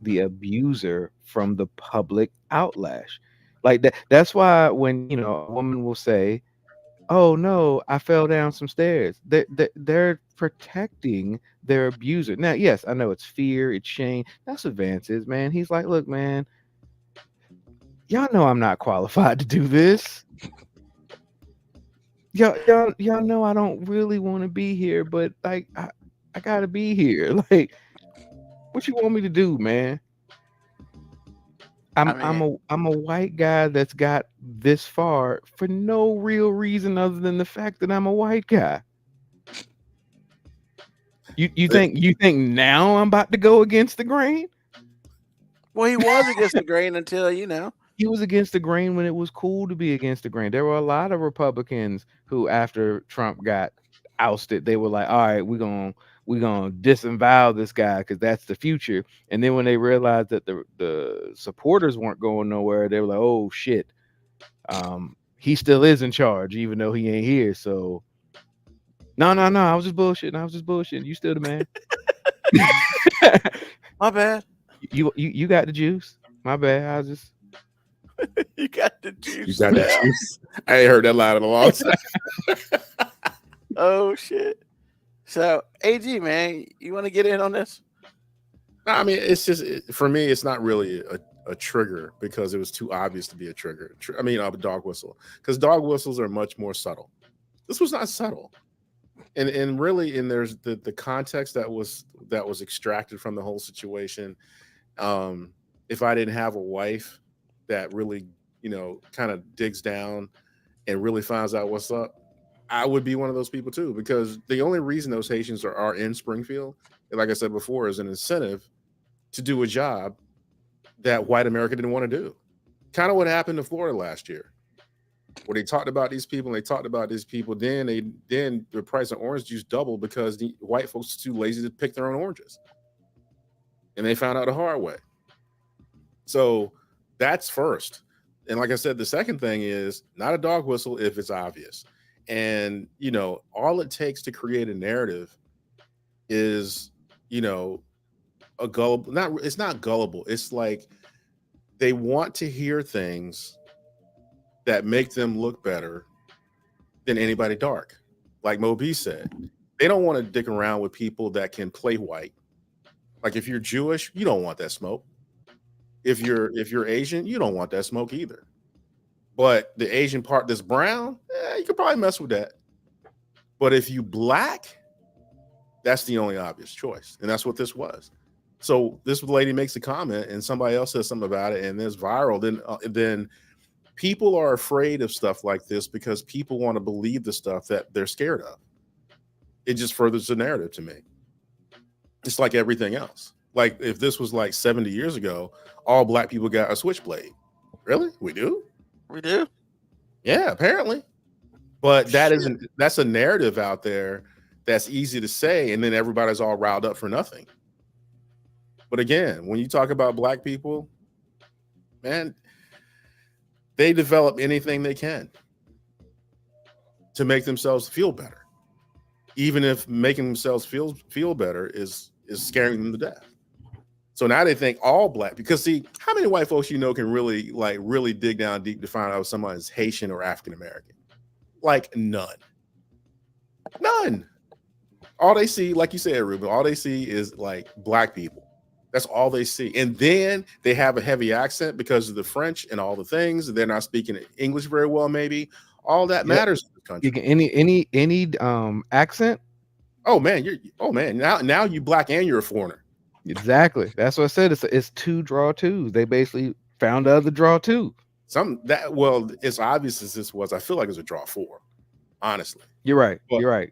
the abuser from the public outlash. Like that. That's why when a woman will say, "Oh no, I fell down some stairs," they're protecting their abuser. Now, yes, I know it's fear, it's shame. That's advances, man. He's like, "Look, man, y'all know I'm not qualified to do this. Y'all know I don't really want to be here, but like I gotta be here. Like, what you want me to do, man? I'm a white guy that's got this far for no real reason other than the fact that I'm a white guy. You think now I'm about to go against the grain? Well, he was against the grain until He was against the grain when it was cool to be against the grain. There were a lot of Republicans who, after Trump got ousted, they were like, "All right, we're gonna disavow this guy because that's the future." And then when they realized that the supporters weren't going nowhere, they were like, "Oh shit, he still is in charge, even though he ain't here." So, no, I was just bullshitting. You still the man. My bad. You got the juice. My bad. I was just. You got the juice. You got that juice. I ain't heard that line in a long time. Oh shit. So AG, man, you want to get in on this? I mean, it's just for me, it's not really a trigger because it was too obvious to be a trigger. A dog whistle, because dog whistles are much more subtle. This was not subtle, and there's the context that was extracted from the whole situation. If I didn't have a wife that really, kind of digs down and really finds out what's up, I would be one of those people too, because the only reason those Haitians are in Springfield, like I said before, is an incentive to do a job that white America didn't want to do. Kind of what happened in Florida last year, where they talked about these people, then the price of orange juice doubled because the white folks are too lazy to pick their own oranges. And they found out the hard way. So that's first. And like I said, the second thing is not a dog whistle if it's obvious. And, all it takes to create a narrative is, a gullible, it's not gullible. It's like they want to hear things that make them look better than anybody dark. Like Mo B said, they don't want to dick around with people that can play white. Like if you're Jewish, you don't want that smoke. If you're Asian, you don't want that smoke either. But the Asian part that's brown, you could probably mess with that. But if you black, that's the only obvious choice. And that's what this was. So this lady makes a comment and somebody else says something about it and it's viral. Then people are afraid of stuff like this because people want to believe the stuff that they're scared of. It just furthers the narrative to me. It's like everything else. Like if this was like 70 years ago, all black people got a switchblade. Really? We do? We do? Yeah, apparently. But that's a narrative out there that's easy to say, and then everybody's all riled up for nothing. But again, when you talk about black people, man, they develop anything they can to make themselves feel better. Even if making themselves feel better is scaring them to death. So now they think all black, because see, how many white folks can really dig down deep to find out if someone is Haitian or African American? Like none. All they see, like you said, Ruben, all they see is like black people. That's all they see. And then they have a heavy accent because of the French and all the things. They're not speaking English very well, maybe. All that matters in the country. Any accent? Oh man, now you black and you're a foreigner. Exactly. That's what I said. It's two draw twos. They basically found the other draw two. It's obvious as this was. I feel like it's a draw four, honestly. You're right. But, You're right.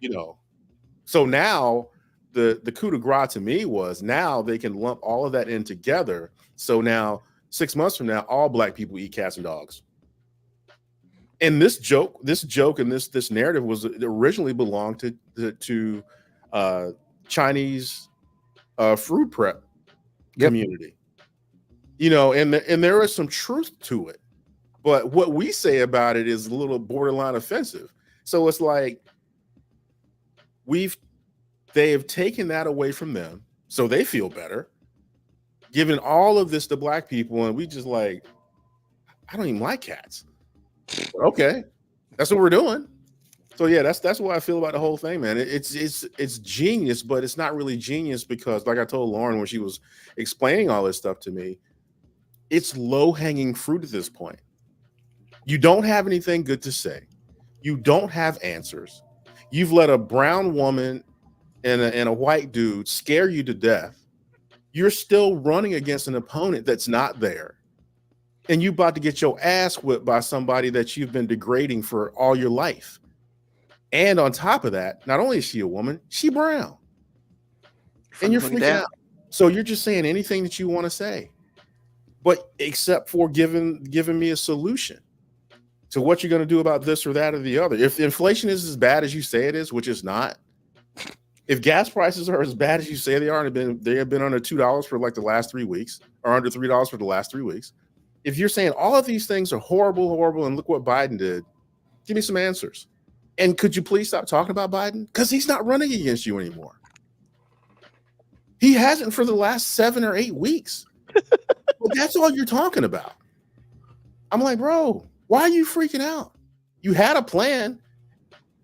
So now the coup de grace to me was now they can lump all of that in together. So now 6 months from now, all black people eat cats and dogs. And this joke and this narrative was originally belonged to Chinese food prep community. You know, and there is some truth to it. But what we say about it is a little borderline offensive. So it's like they have taken that away from them, so they feel better, giving all of this to black people, and we just like, I don't even like cats. Okay, that's what we're doing. So yeah, that's what I feel about the whole thing, man. It's genius, but it's not really genius because, like I told Lauren when she was explaining all this stuff to me, it's low-hanging fruit at this point. You don't have anything good to say. You don't have answers. You've let a brown woman and a white dude scare you to death. You're still running against an opponent that's not there. And you're about to get your ass whipped by somebody that you've been degrading for all your life. And on top of that, not only is she a woman, she brown. And you're freaking out. So you're just saying anything that you want to say. But except for giving me a solution to what you're going to do about this or that or the other. If inflation is as bad as you say it is, which is not, if gas prices are as bad as you say they are, and they have been under $2 for like the last 3 weeks, or under $3 for the last 3 weeks, if you're saying all of these things are horrible, and look what Biden did, give me some answers. And could you please stop talking about Biden? Because he's not running against you anymore. He hasn't for the last 7 or 8 weeks. Well, that's all you're talking about. I'm like, bro, why are you freaking out? You had a plan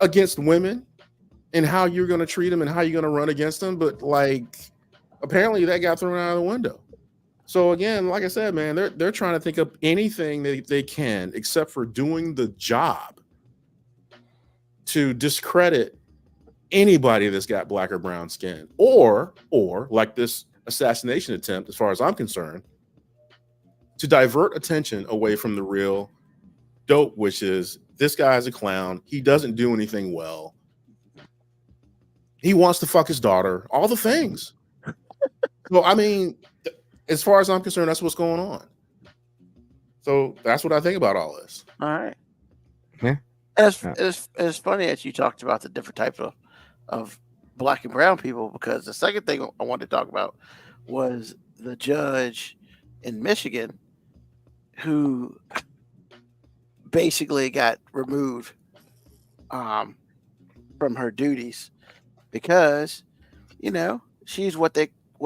against women and how you're going to treat them and how you're going to run against them. But like, apparently that got thrown out of the window. So again, like I said, man, they're trying to think of anything they can except for doing the job to discredit anybody that's got black or brown skin, or like this assassination attempt, as far as I'm concerned, to divert attention away from the real dope, which is this guy's a clown. He doesn't do anything well. He wants to fuck his daughter, all the things. So, I mean, as far as I'm concerned, that's what's going on. So that's what I think about all this. All right. Yeah. It's funny that you talked about the different types of black and brown people, because the second thing I wanted to talk about was the judge in Michigan who basically got removed from her duties because, you know, she's what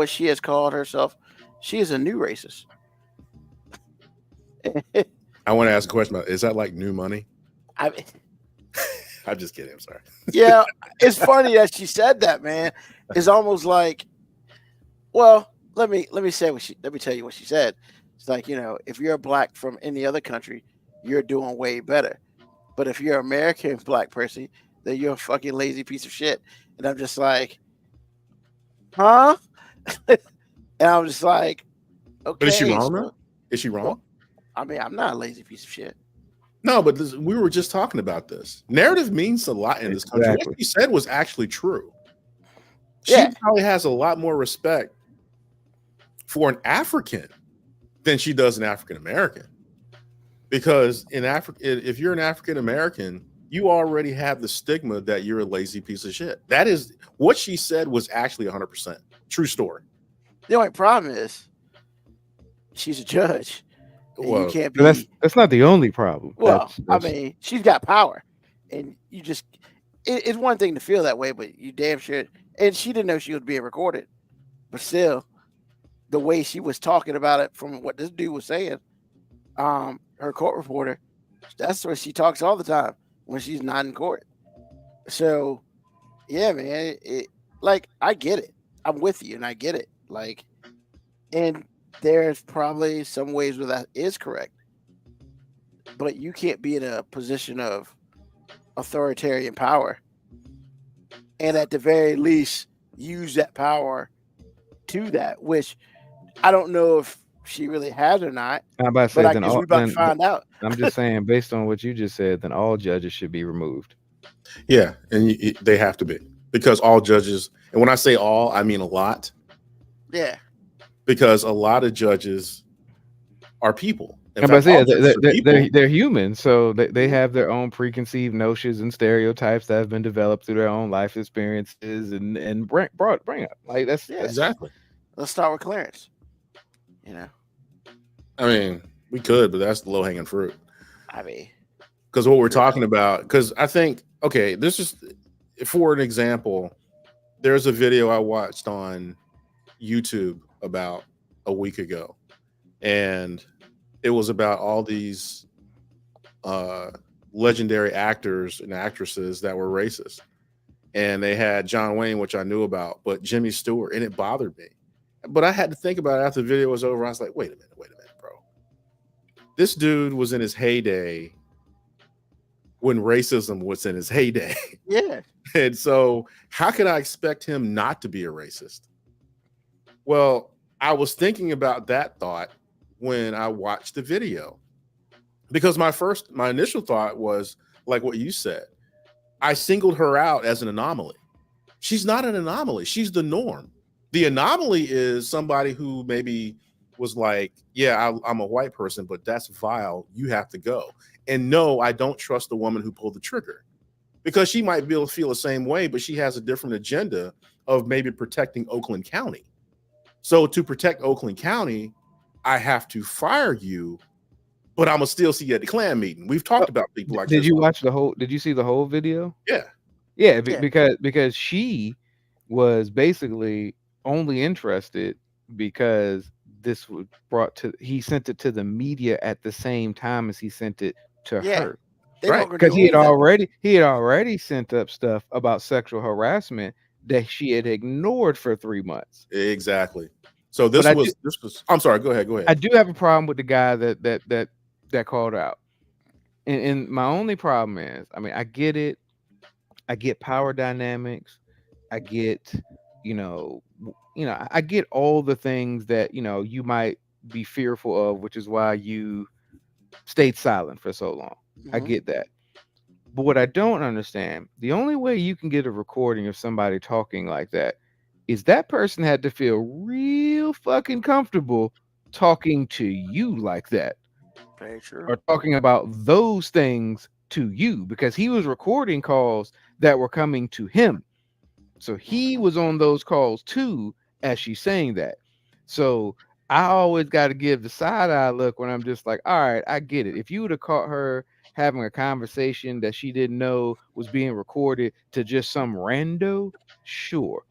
she has called herself. She is a new racist. I want to ask a question about, is that like new money? I mean, I'm just kidding. I'm sorry. Yeah, it's funny that she said that, man. It's almost like, well, let me tell you what she said. It's like, you know, if you're black from any other country, you're doing way better. But if you're an American black person, then you're a fucking lazy piece of shit. And I'm just like, huh? And I'm just like, okay. But is she wrong, though? Is she wrong? Well, I mean, I'm not a lazy piece of shit. No, but we were just talking about this. Narrative means a lot in this country. Exactly. What she said was actually true. She Yeah. probably has a lot more respect for an African than she does an African American. Because in Africa, if you're an African American, you already have the stigma that you're a lazy piece of shit. That is what she said was actually 100% true story. The only problem is she's a judge. And Well, you can't But be. that's not the only problem. Well, That's- I mean, she's got power, and you just. It's one thing to feel that way, but you damn sure. And she didn't know she was being recorded, but still, the way she was talking about it, from what this dude was saying, her court reporter, that's what she talks all the time when she's not in court. So, yeah, man, like, I get it. I'm with you, and I get it. Like, and there's probably some ways where that is correct, but you can't be in a position of authoritarian power and at the very least use that power to that, which I don't know if she really has or not, I'm about to say, but I then guess all, we're about to then- find out. I'm just saying, based on what you just said, then all judges should be removed. yeah, and they have to be, because all judges And when I say all, I mean a lot, Yeah. because a lot of judges are people. In I'm fact, about all to say judges are people. they're human, so they have their own preconceived notions and stereotypes that have been developed through their own life experiences and bring up like that's Yeah. Exactly. Let's start with Clarence. You know, I mean, we could, but that's the low hanging fruit. I mean, Because what we're talking about, because I think, okay, this is, for an example, there's a video I watched on YouTube about a week ago, and it was about all these legendary actors and actresses that were racist. And they had John Wayne, which I knew about, but Jimmy Stewart, and it bothered me. But I had to think about it after the video was over. I was like, wait a minute, bro. This dude was in his heyday when racism was in his heyday. yeah. And so how could I expect him not to be a racist? Well, I was thinking about that thought when I watched the video, because my initial thought was like what you said. I singled her out as an anomaly. She's not an anomaly. She's the norm. The anomaly is somebody who maybe was like, yeah, I'm a white person, but that's vile. You have to go. And no, I don't trust the woman who pulled the trigger, because she might be able to feel the same way, but she has a different agenda of maybe protecting Oakland County. So to protect Oakland County, I have to fire you, but I'm gonna still see you at the Klan meeting. We've talked about people like Did this. you watch the whole? Did you see the whole video? Yeah. Yeah, Yeah. because she was basically only interested because this was brought to. He sent it to the media at the same time as he sent it to Yeah. her. They Right, don't go Because do anything. he had already sent up stuff about sexual harassment that she had ignored for 3 months. Exactly. So But this was. I'm sorry. Go ahead. I do have a problem with the guy that called out. And my only problem is, I mean, I get it. I get power dynamics. I get, I get all the things that, you might be fearful of, which is why you stayed silent for so long. I Mhm. get that. But what I don't understand, the only way you can get a recording of somebody talking like that is that person had to feel real fucking comfortable talking to you like that, Very true. or talking about those things to you, because he was recording calls that were coming to him. So he was on those calls too, as she's saying that. So I always got to give the side eye look when I'm just like, all right, I get it. If you would have caught her having a conversation that she didn't know was being recorded to just some rando, sure.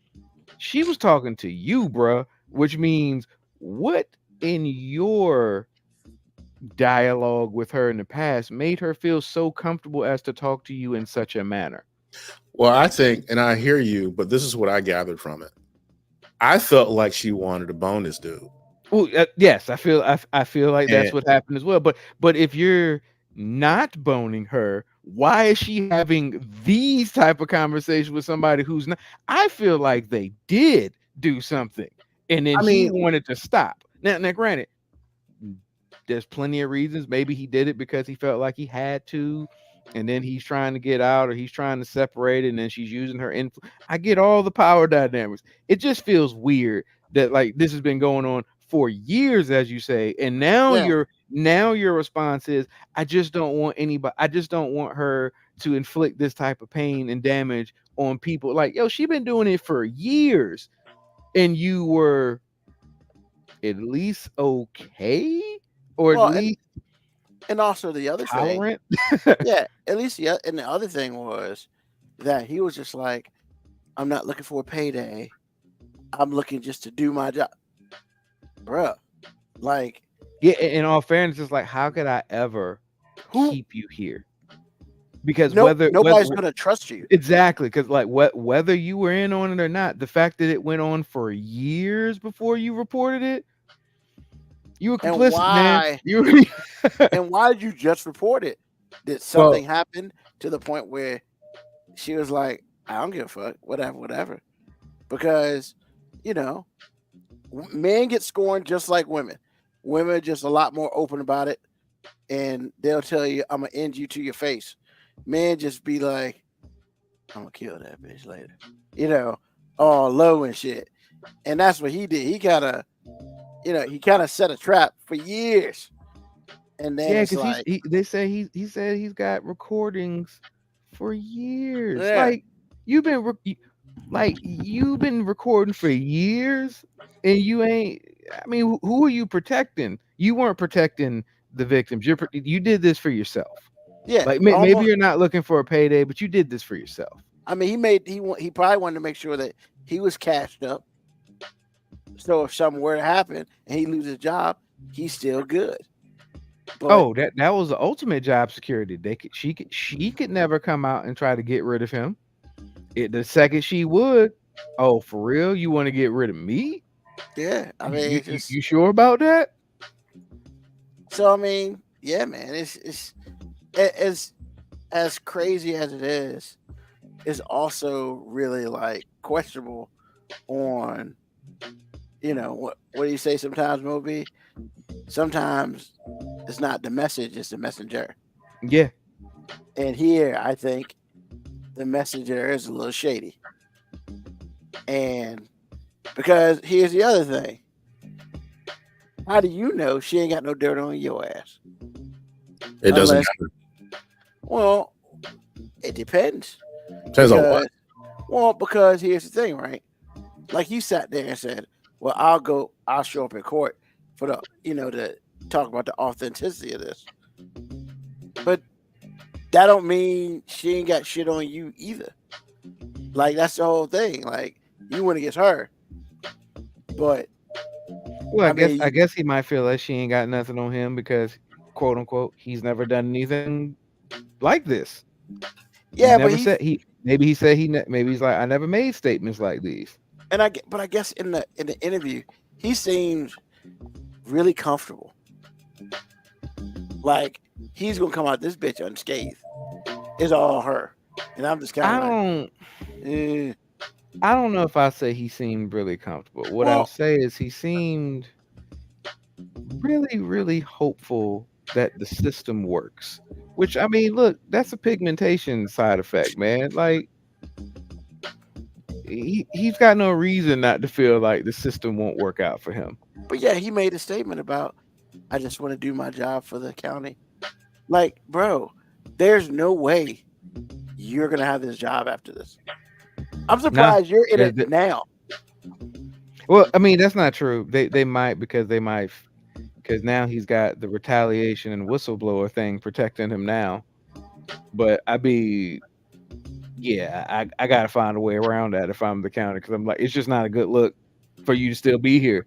She was talking to you, bruh, which means what in your dialogue with her in the past made her feel so comfortable as to talk to you in such a manner? Well, I think, and I hear you, but this is what I gathered from it. I felt like she wanted to bone this dude. Well, yes, I feel like that's And what happened as well. But if you're not boning her, why is she having these type of conversations with somebody who's not? I feel like they did do something, and then I he mean, wanted to stop. Now, granted, there's plenty of reasons. Maybe he did it because he felt like he had to, and then he's trying to get out, or he's trying to separate it, and then she's using her influence. I get all the power dynamics. It just feels weird that like this has been going on for years, as you say, and now Yeah. your response is, I just don't want anybody. I just don't want her to inflict this type of pain and damage on people. Like, yo, she been doing it for years, and you were at least okay, or at Well, least and also the other thing, tolerant. yeah, at least and the other thing was that he was just like, I'm not looking for a payday. I'm looking just to do my job, bruh. Like, Yeah, in all fairness, it's like, how could I ever who? keep you here? Because Nobody's gonna trust you. exactly, because like whether you were in on it or not, the fact that it went on for years before you reported it, you were And complicit, man. why? You And why did you just report it? Did well, something happen to the point where she was like, I don't give a fuck, whatever? Because, you know, men get scorned just like women. Women are just a lot more open about it, and they'll tell you, I'm gonna end you to your face. Men just be like, I'm gonna kill that bitch later, you know, all low and shit. And that's what he did. He kind of set a trap for years. And then Yeah, it's because like, they say he said he's got recordings for years. Yeah. Like you've been recording for years, and you ain't. I mean, who are you protecting? You weren't protecting the victims. You did this for yourself. yeah, Like maybe almost- you're not looking for a payday, but you did this for yourself. I mean, he probably wanted to make sure that he was cashed up. So if something were to happen and he loses his job, he's still good. But, Oh, that was the ultimate job security. She could never come out and try to get rid of him. The second she would, oh, for real, you want to get rid of me? yeah, I mean, it's just, You sure about that? so I mean, yeah, man, it's as crazy as it is. It's also really like questionable on, what do you say sometimes, Moby? Sometimes it's not the message, it's the messenger. Yeah. And here, I think the messenger is a little shady. And because here's the other thing. How do you know she ain't got no dirt on your ass? It doesn't Unless- matter. Well, it depends. Depends on what. Well, because here's the thing, right? Like he sat there and said, well, I'll show up in court for to talk about the authenticity of this. But that don't mean she ain't got shit on you either. Like that's the whole thing. Like you went against her. But Well, I I guess he might feel like she ain't got nothing on him because, quote unquote, he's never done anything like this. yeah, maybe he said maybe he's like, I never made statements like these. and I guess in the interview, he seems really comfortable. Like he's gonna come out this bitch unscathed. It's all her, and I'm just kind of I don't know if I say he seemed really comfortable. What Well- I'll say is he seemed really, really hopeful that the system works. Which I mean, look, that's a pigmentation side effect, man. Like he's got no reason not to feel like the system won't work out for him. But yeah, he made a statement about, I just want to do my job for the county. Like, bro, there's no way you're gonna have this job after this. I'm surprised you're in it now. Well, I mean, that's not true. They might because now he's got the retaliation and whistleblower thing protecting him now. But I gotta find a way around that if I'm the county, because I'm like, it's just not a good look for you to still be here.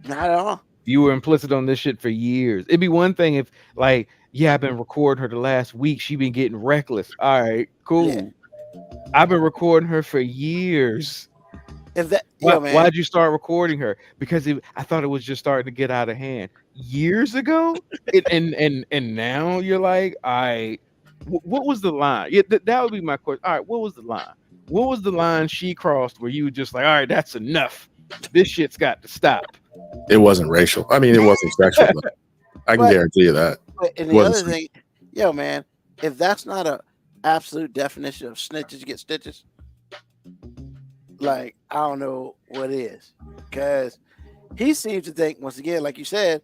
Not at all. You were implicit on this shit for years. It'd be one thing if, like, yeah, I've been recording her the last week. She been getting reckless. All right, cool. Yeah. I've been recording her for years. If that, man, Why'd you start recording her? Because I thought it was just starting to get out of hand years ago. and now you're like, all right, what was the line? Yeah, that would be my question. All right, what was the line? What was the line she crossed where you were just like, all right, that's enough. This shit's got to stop. It wasn't racial. I mean, it wasn't sexual. But I can But- guarantee you that. and the wasn't other thing, man, if that's not a absolute definition of snitches get stitches, like I don't know what is. Because he seems to think, once again, like you said,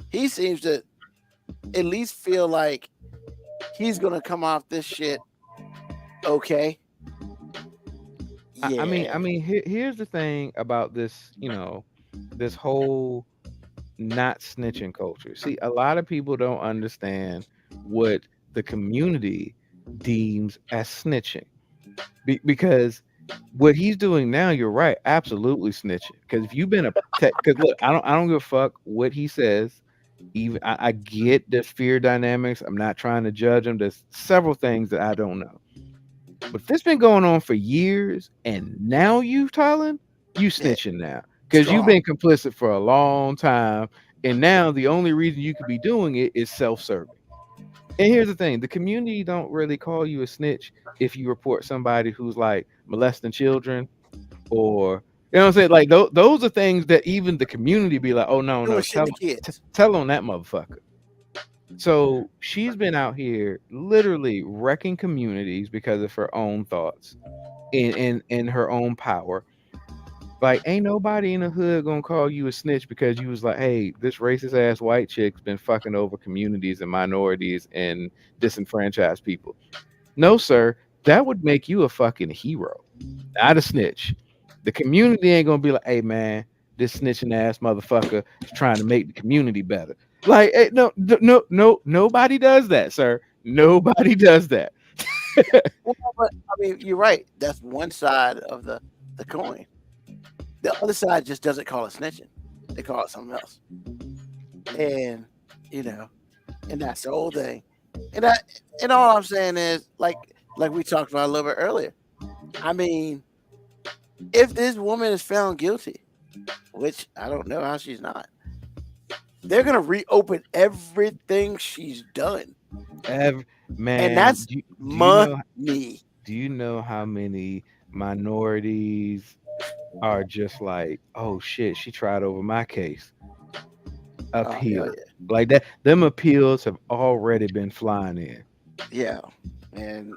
he seems to at least feel like he's gonna come off this shit okay. I mean, here's the thing about this, this whole not snitching culture. See, a lot of people don't understand what the community deems as snitching, because what he's doing now, you're right, absolutely snitching. Because if you've been because look, I don't give a fuck what he says. Even I get the fear dynamics. I'm not trying to judge him. There's several things that I don't know. But if it's been going on for years, and now you snitching now because you've been complicit for a long time, and now the only reason you could be doing it is self-serving. And here's the thing: the community don't really call you a snitch if you report somebody who's like molesting children, or you know what I'm saying. Like those are things that even the community be like, oh no, Doing shit to kids. tell on that motherfucker. So she's been out here literally wrecking communities because of her own thoughts and her own power. Like, ain't nobody in the hood gonna call you a snitch because you was like, hey, this racist ass white chick's been fucking over communities and minorities and disenfranchised people. No, sir, that would make you a fucking hero, not a snitch. The community ain't gonna be like, hey man, this snitching ass motherfucker is trying to make the community better. Like, hey, no, nobody does that, sir. Nobody does that. Well, but I mean, you're right. That's one side of the coin. The other side just doesn't call it snitching; they call it something else. And you know, and that's the whole thing. And all I'm saying is, like we talked about a little bit earlier. I mean, if this woman is found guilty, which I don't know how she's not, they're gonna reopen everything she's done, Man, and that's do you money. know how many minorities are just like, oh shit, she tried over my case. Oh, hell Appeal. Like that, them appeals have already been flying in. yeah, and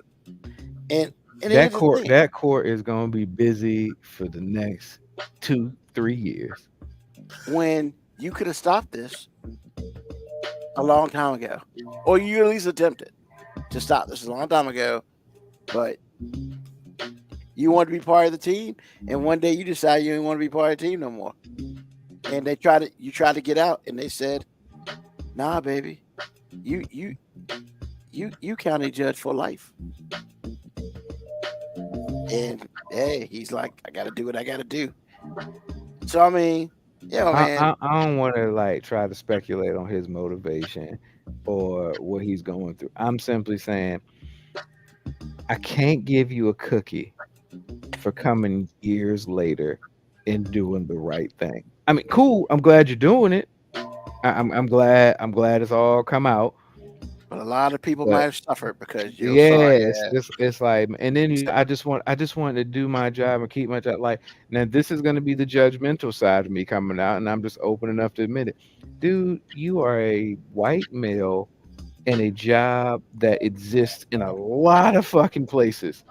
and That here's the court thing. that court is gonna be busy for the next 2-3 years. When you could have stopped this a long time ago, or you at least attempted to stop this a long time ago, but you want to be part of the team, and one day you decide you didn't want to be part of the team no more, and you tried to get out, and they said, "Nah, baby, you county judge for life." And hey, he's like, "I got to do what I got to do." So I mean, man. I don't want to like try to speculate on his motivation or what he's going through. I'm simply saying I can't give you a cookie for coming years later and doing the right thing. I mean, cool. I'm glad you're doing it. I'm glad it's all come out. But a lot of people But might have suffered because you're yeah, sorry. it's like, and then I just want to do my job and keep my job. Like, now this is going to be the judgmental side of me coming out, and I'm just open enough to admit it. Dude, you are a white male in a job that exists in a lot of fucking places.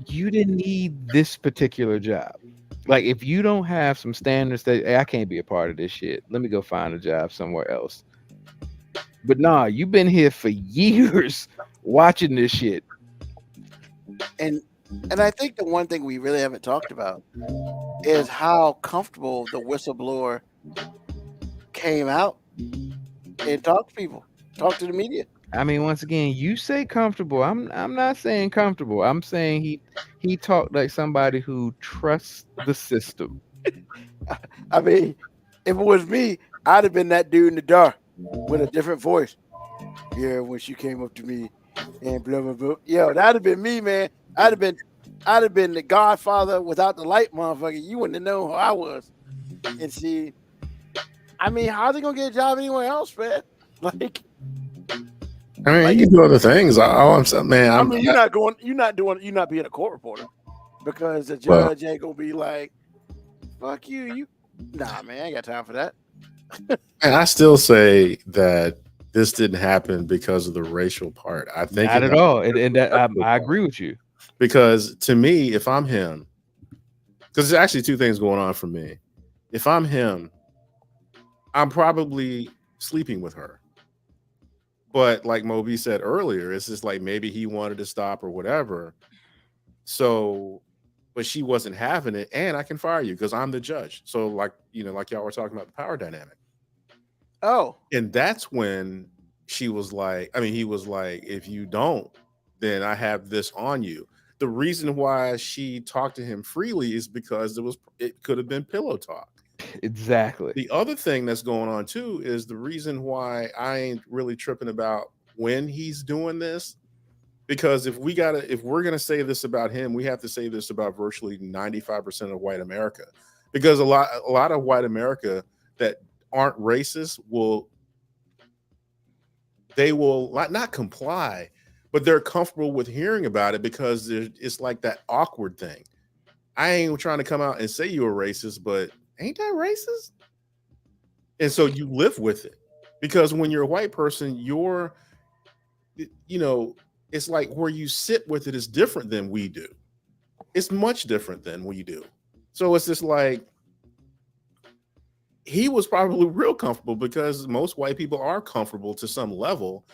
You didn't need this particular job. Like, if you don't have some standards that, hey, I can't be a part of this shit, let me go find a job somewhere else. But nah, you've been here for years watching this shit. And I think the one thing we really haven't talked about is how comfortable the whistleblower came out and talked to people, talked to the media. I mean, once again, you say comfortable. I'm not saying comfortable. I'm saying he talked like somebody who trusts the system. I mean, if it was me, I'd have been that dude in the dark with a different voice. Yeah, when she came up to me and blah blah blah. Yo, that'd have been me, man. I'd have been the Godfather without the light, motherfucker. You wouldn't have known who I was. And see, I mean, how's he gonna get a job anywhere else, man? Like, I mean, you can do other things. All I'm saying, man. I mean, you're not being a court reporter because the judge ain't gonna be like, "Fuck you." Nah, man, I ain't got time for that. And I still say that this didn't happen because of the racial part. I think Not at all. And that, I agree with you. Because to me, if I'm him, because there's actually two things going on for me. If I'm him, I'm probably sleeping with her. But like Moby said earlier, it's just like maybe he wanted to stop or whatever. So, but she wasn't having it, and I can fire you because I'm the judge. So, like like y'all were talking about the power dynamic. Oh, And that's when he was like, if you don't, then I have this on you. The reason why she talked to him freely is because it could have been pillow talk. Exactly. The other thing that's going on too is the reason why I ain't really tripping about when he's doing this, because if we're gonna say this about him, we have to say this about virtually 95% of white America, because a lot of white America that aren't racist will not comply, but they're comfortable with hearing about it because it's like that awkward thing. I ain't trying to come out and say you're a racist, but ain't that racist? And so you live with it, because when you're a white person, it's like where you sit with it is different than we do. It's much different than we do. So it's just like he was probably real comfortable because most white people are comfortable to some level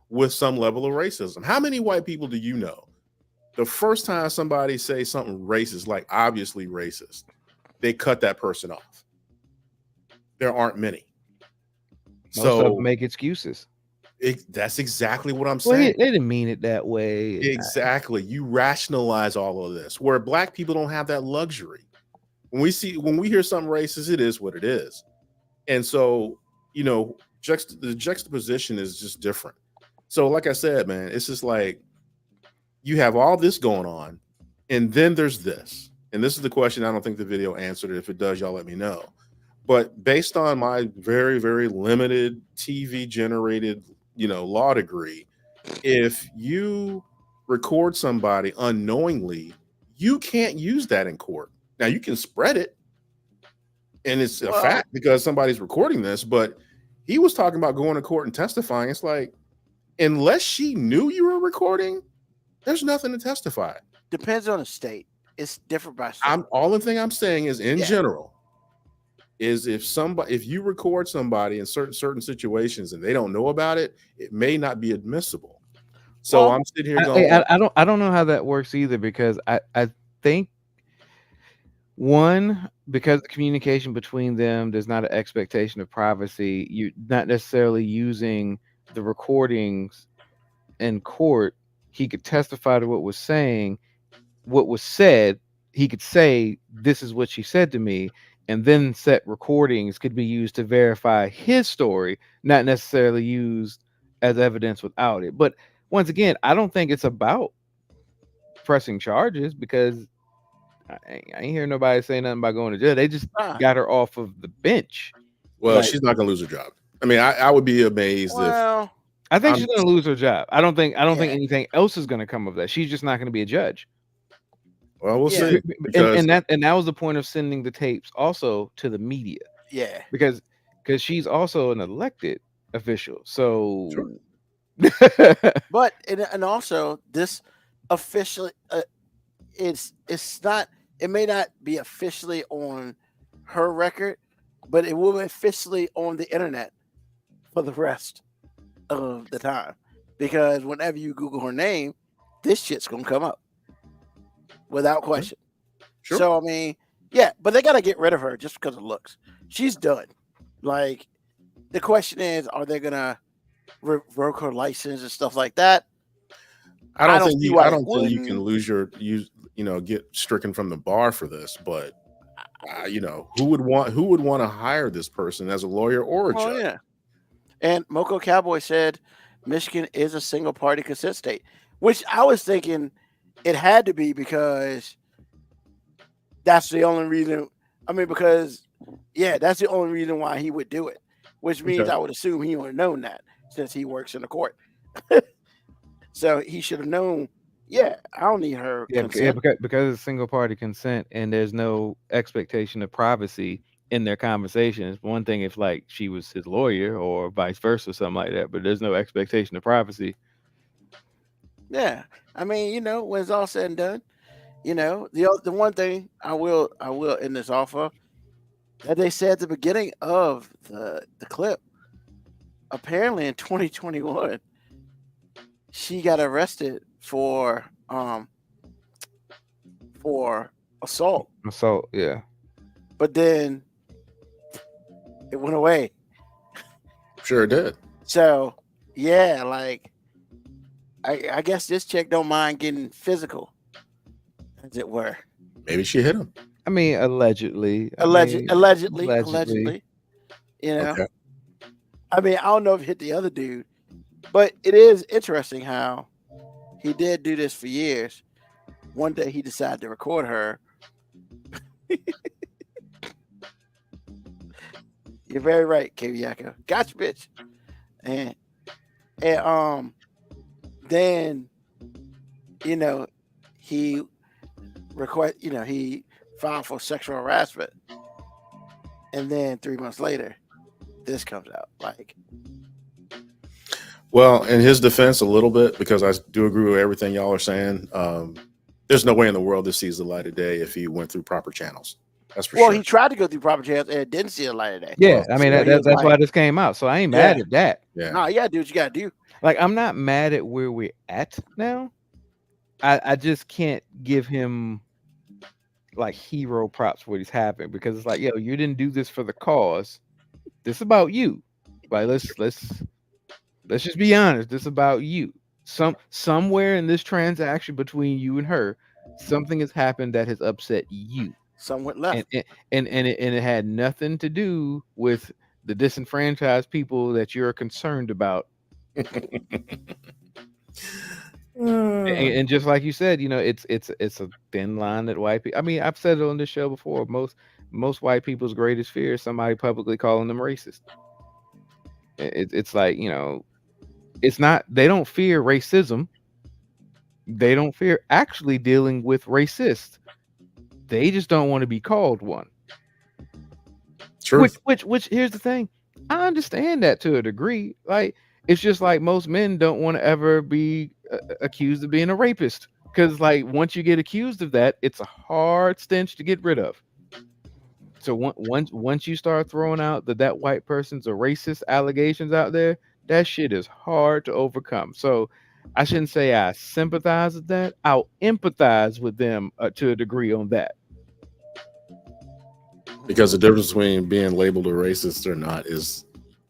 with some level of racism. How many white people do you know? The first time somebody says something racist, like obviously racist, they cut that person off. There aren't many. Most of them So make excuses. that's exactly what I'm Well, saying. they didn't mean it that way. Exactly. You rationalize all of this where black people don't have that luxury. When we hear something racist, it is what it is. And so, you know, the juxtaposition is just different. So, like I said, man, it's just like you have all this going on, and then there's this. And this is the question. I don't think the video answered it. If it does, y'all let me know. But based on my very, very limited TV generated, law degree, if you record somebody unknowingly, you can't use that in court. Now you can spread it, and it's a fact because somebody's recording this, but he was talking about going to court and testifying. It's like, unless she knew you were recording, there's nothing to testify. Depends on the state. It's different by state. All the thing I'm saying is in general, is if you record somebody in certain situations and they don't know about it, it may not be admissible. So I'm sitting here going, I don't know how that works either, because I think one, because the communication between them, there's not an expectation of privacy. You're not necessarily using the recordings in court. He could testify to what was said. He could say, this is what she said to me. And then set recordings could be used to verify his story, not necessarily used as evidence without it. But once again, I don't think it's about pressing charges, because I ain't hear nobody say nothing about going to jail. They just got her off of the bench. Well, she's not gonna lose her job. I mean, I would be amazed if. I think she's gonna lose her job. I don't think anything else is gonna come of that. She's just not gonna be a judge. Well, we'll see. And that was the point of sending the tapes also to the media. Yeah. Because she's also an elected official. So but and also this officially it's not, it may not be officially on her record, but it will be officially on the internet for the rest of the time, because whenever you Google her name, this shit's gonna come up without question. Sure. So I mean, yeah, but they gotta get rid of her just because of looks. She's done. Like, the question is, are they gonna revoke her license and stuff like that? I don't think you can get stricken from the bar for this, but who would want to hire this person as a lawyer or a judge? Yeah. And Moco Cowboy said Michigan is a single party consent state, which I was thinking it had to be, because that's the only reason. I mean, because that's the only reason why he would do it, which means I would assume he would have known that since he works in the court. So he should have known. Yeah, I don't need her. Because it's single party consent and there's no expectation of privacy in their conversations. One thing if like she was his lawyer or vice versa, something like that, but there's no expectation of privacy. Yeah, I mean, when it's all said and done, the one thing I will end this off of, that they said at the beginning of the clip, apparently in 2021, she got arrested for assault. Assault, yeah. But then it went away. Sure it did. So yeah, like I guess this chick don't mind getting physical, as it were. Maybe she hit him. I mean, allegedly. Allegedly. Okay. I mean, I don't know if it hit the other dude, but it is interesting how he did do this for years. One day he decided to record her. You're very right, Kaviako. Gotcha, bitch. And then he he filed for sexual harassment, and then 3 months later, this comes out. Like, well, in his defense, a little bit, because I do agree with everything y'all are saying. There's no way in the world this sees the light of day if he went through proper channels. That's for Well, sure. he tried to go through proper channels and didn't see the light of day. Yeah, Well, I mean so he was that's why like- this came out. So I ain't mad Yeah. at that. Yeah. No, you gotta do what you gotta do. Like I'm not mad at where we're at now. I just can't give him like hero props for what he's happening because it's like, yo, you didn't do this for the cause. This is about you. Like let's just be honest. This is about you. Somewhere in this transaction between you and her, something has happened that has upset you. Some went left. And it had nothing to do with the disenfranchised people that you're concerned about. And just like you said, it's a thin line that white people. I mean, I've said it on this show before. Most white people's greatest fear is somebody publicly calling them racist. It's like, it's not. They don't fear racism. They don't fear actually dealing with racists. They just don't want to be called one. True. Which here's the thing. I understand that to a degree. Like it's just like most men don't want to ever be accused of being a rapist because like once you get accused of that, it's a hard stench to get rid of. So once you start throwing out that white person's a racist allegations out there, that shit is hard to overcome. So I shouldn't say I sympathize with that. I'll empathize with them to a degree on that. Because the difference between being labeled a racist or not is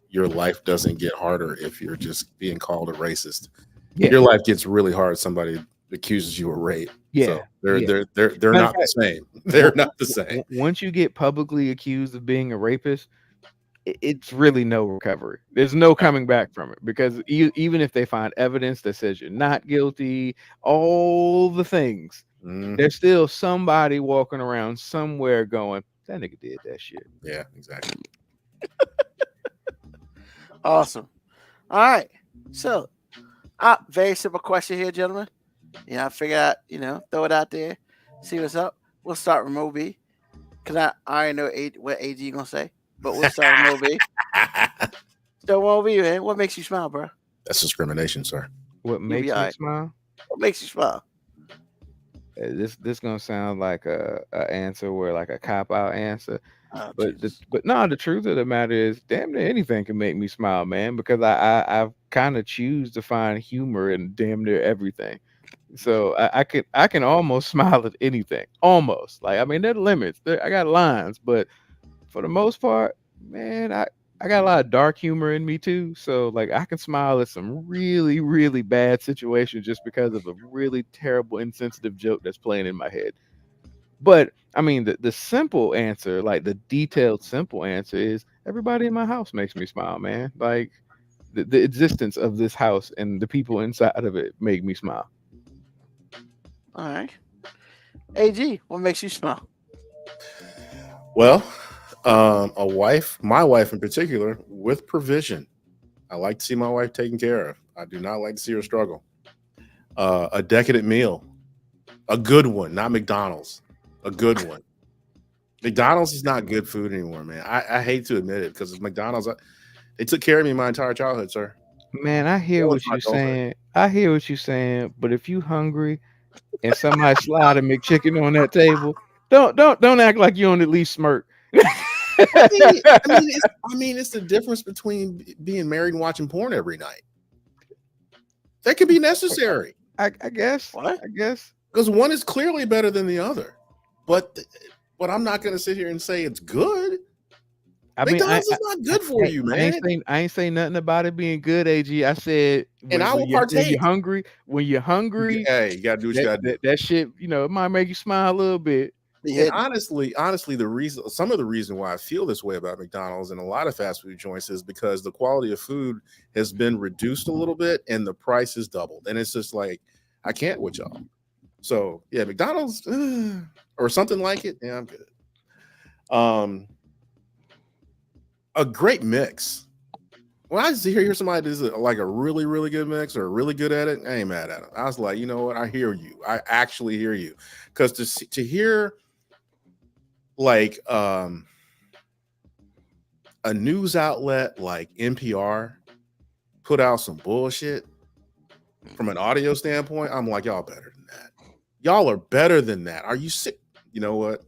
your life doesn't get harder if you're just being called a racist. Yeah. Your life gets really hard. Somebody accuses you of rape. Yeah, So they're yeah. they're not the same. They're not the same. Once you get publicly accused of being a rapist, it's really no recovery. There's no coming back from it because even if they find evidence that says you're not guilty, all the things, there's still somebody walking around somewhere going, that nigga did that shit. Yeah, exactly. Awesome. All right. So, very simple question here, gentlemen. I figure out, throw it out there, see what's up. We'll start with Mo B. Because I already know what AG going to say, but we'll start with Mo B. So, Mo B, man, what makes you smile, bro? That's discrimination, sir. What makes me right. smile? What makes you smile? This gonna sound like a answer where like a cop out answer, Oh, but Jesus. the truth of the matter is, damn near anything can make me smile, man. Because I kind of choose to find humor in damn near everything. So I can almost smile at anything, almost. Like I mean, there are limits. I got lines, but for the most part, man, I got a lot of dark humor in me too. So like I can smile at some really, really bad situations just because of a really terrible, insensitive joke that's playing in my head. But I mean the simple answer, like the detailed simple answer is everybody in my house makes me smile, man. Like the existence of this house and the people inside of it make me smile. All right. AG, what makes you smile? Well, my wife in particular, with provision. I like to see my wife taken care of. I do not like to see her struggle. A decadent meal, a good one, not McDonald's, a good one. McDonald's is not good food anymore, man. I hate to admit it because McDonald's, they took care of me my entire childhood, sir. Man, I hear what you're saying. I hear what you're saying. But if you hungry and somebody slide a McChicken on that table, don't act like you don't at least smirk. I mean, it's the difference between being married and watching porn every night. That could be necessary. I guess. What? I guess. Because one is clearly better than the other. But I'm not going to sit here and say it's good. McDonald's is not good for you, man. I ain't saying nothing about it being good, AG. I said, and I will partake. When you're hungry, hey, you got to do what you got to do. That shit, it might make you smile a little bit. And honestly, some of the reason why I feel this way about McDonald's and a lot of fast food joints is because the quality of food has been reduced a little bit and the price is doubled. And it's just like, I can't with y'all. So yeah, McDonald's or something like it. Yeah, I'm good. A great mix. When I hear somebody does like a really, really good mix or really good at it, I ain't mad at it. I was like, you know what? I hear you. I actually hear you. Because to hear like a news outlet like NPR put out some bullshit from an audio standpoint, I'm like, y'all better than that. Y'all are better than that. Are you sick? You know what?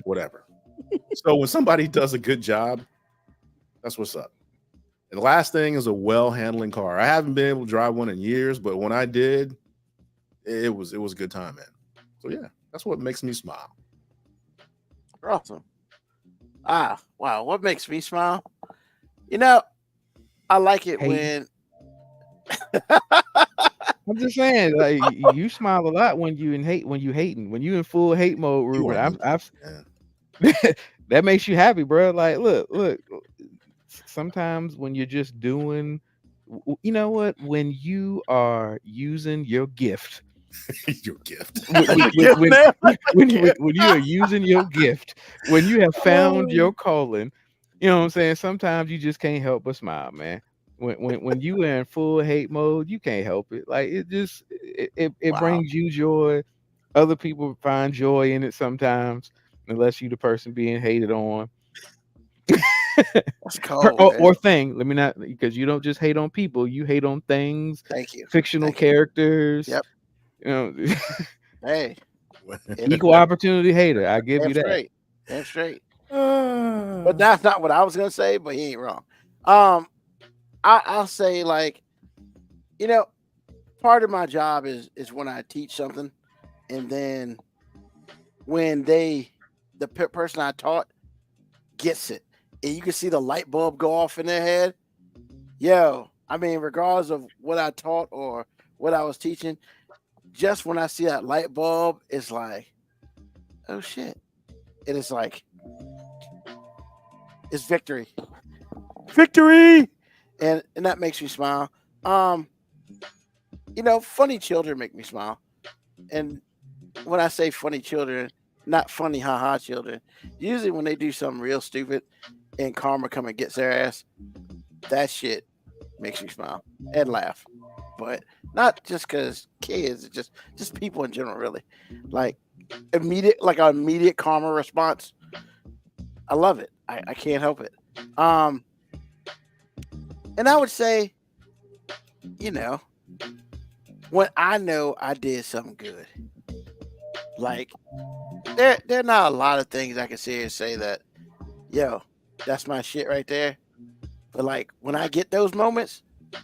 Whatever. So when somebody does a good job, that's what's up. And the last thing is a well-handling car. I haven't been able to drive one in years, but when I did, it was a good time, man. So yeah, that's what makes me smile. Awesome. Wow. What makes me smile? You know, I like it Hating. when I'm just saying, like you smile a lot when you hating, when you in full hate mode, You Ruben. are I've yeah. that makes you happy, bro. Like, look. Sometimes when you're just doing, you know what? When you are using your gift, Your gift. when you are using your gift, when you have found your calling, you know what I'm saying? Sometimes you just can't help but smile, man. When you are in full hate mode, you can't help it. Like it wow, brings you joy. Other people find joy in it sometimes, unless you the person being hated on. that's cold, man. Or thing. Let me not, because you don't just hate on people, you hate on things, Thank you. fictional Thank you. characters. Yep. You know, Hey, equal opportunity hater. I give damn you that. straight. Damn straight. But that's not what I was gonna say, but he ain't wrong. I'll say, like, you know, part of my job is when I teach something, and then when the person I taught gets it, and you can see the light bulb go off in their head. Yo, I mean, regardless of what I taught or what I was teaching, just when I see that light bulb, it's like, oh shit. It is like, it's victory. Victory! And that makes me smile. You know, funny children make me smile. And when I say funny children, not funny haha children, usually when they do something real stupid and karma come and gets their ass, that shit makes me smile and laugh. But not just because kids, just people in general, really. Like an immediate karma response. I love it. I can't help it. And I would say, you know, when I know I did something good, like there are not a lot of things I can sit and say that, yo, that's my shit right there. But like when I get those moments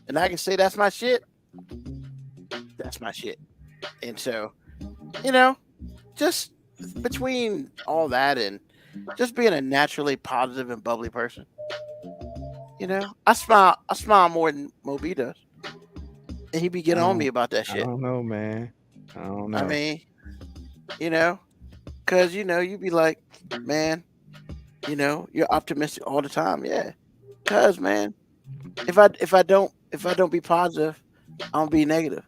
and I can say that's my shit, that's my shit. And so, you know, just between all that and just being a naturally positive and bubbly person, you know, I smile more than Moby does. And he be getting on me about that I shit. don't know, man. I don't know. I mean, you know, because, you know, you be like, man, you know, you're optimistic all the time. Yeah. Because, man, if I don't be positive, I'm gonna be negative.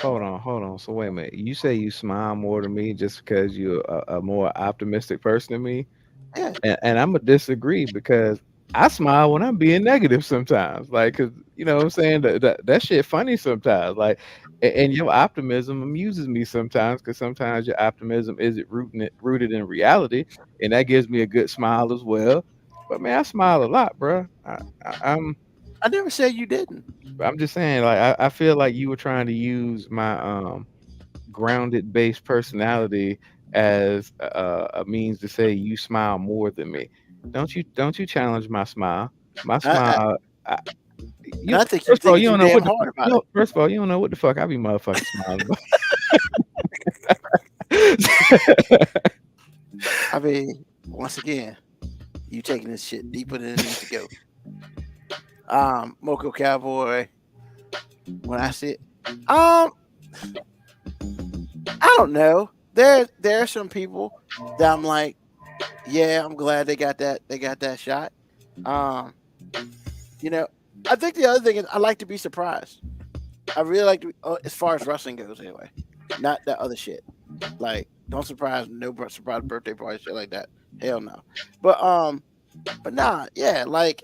Hold on. So wait a minute. You say you smile more than me just because you're a more optimistic person than me? Yeah. And I'm gonna disagree because I smile when I'm being negative sometimes. Like, cause you know what I'm saying, that shit funny sometimes. Like, and your optimism amuses me sometimes because sometimes your optimism isn't rooted in reality, and that gives me a good smile as well. But man, I smile a lot, bro. I never said you didn't. I'm just saying, like, I feel like you were trying to use my grounded based personality as a means to say you smile more than me. Don't you challenge my smile. My smile. And I think you First of all, think you too don't know damn what the hard fuck. about it. First of all, you don't know what the fuck I be motherfucking smiling about. I mean, once again, you taking this shit deeper than it needs to go. Moco Cowboy. When I see it, I don't know. There are some people that I'm like, yeah, I'm glad they got that shot. You know, I think the other thing is I like to be surprised. I really like to, as far as wrestling goes, anyway. Not that other shit. Like, don't surprise surprise birthday party shit like that. Hell no. But nah, yeah, like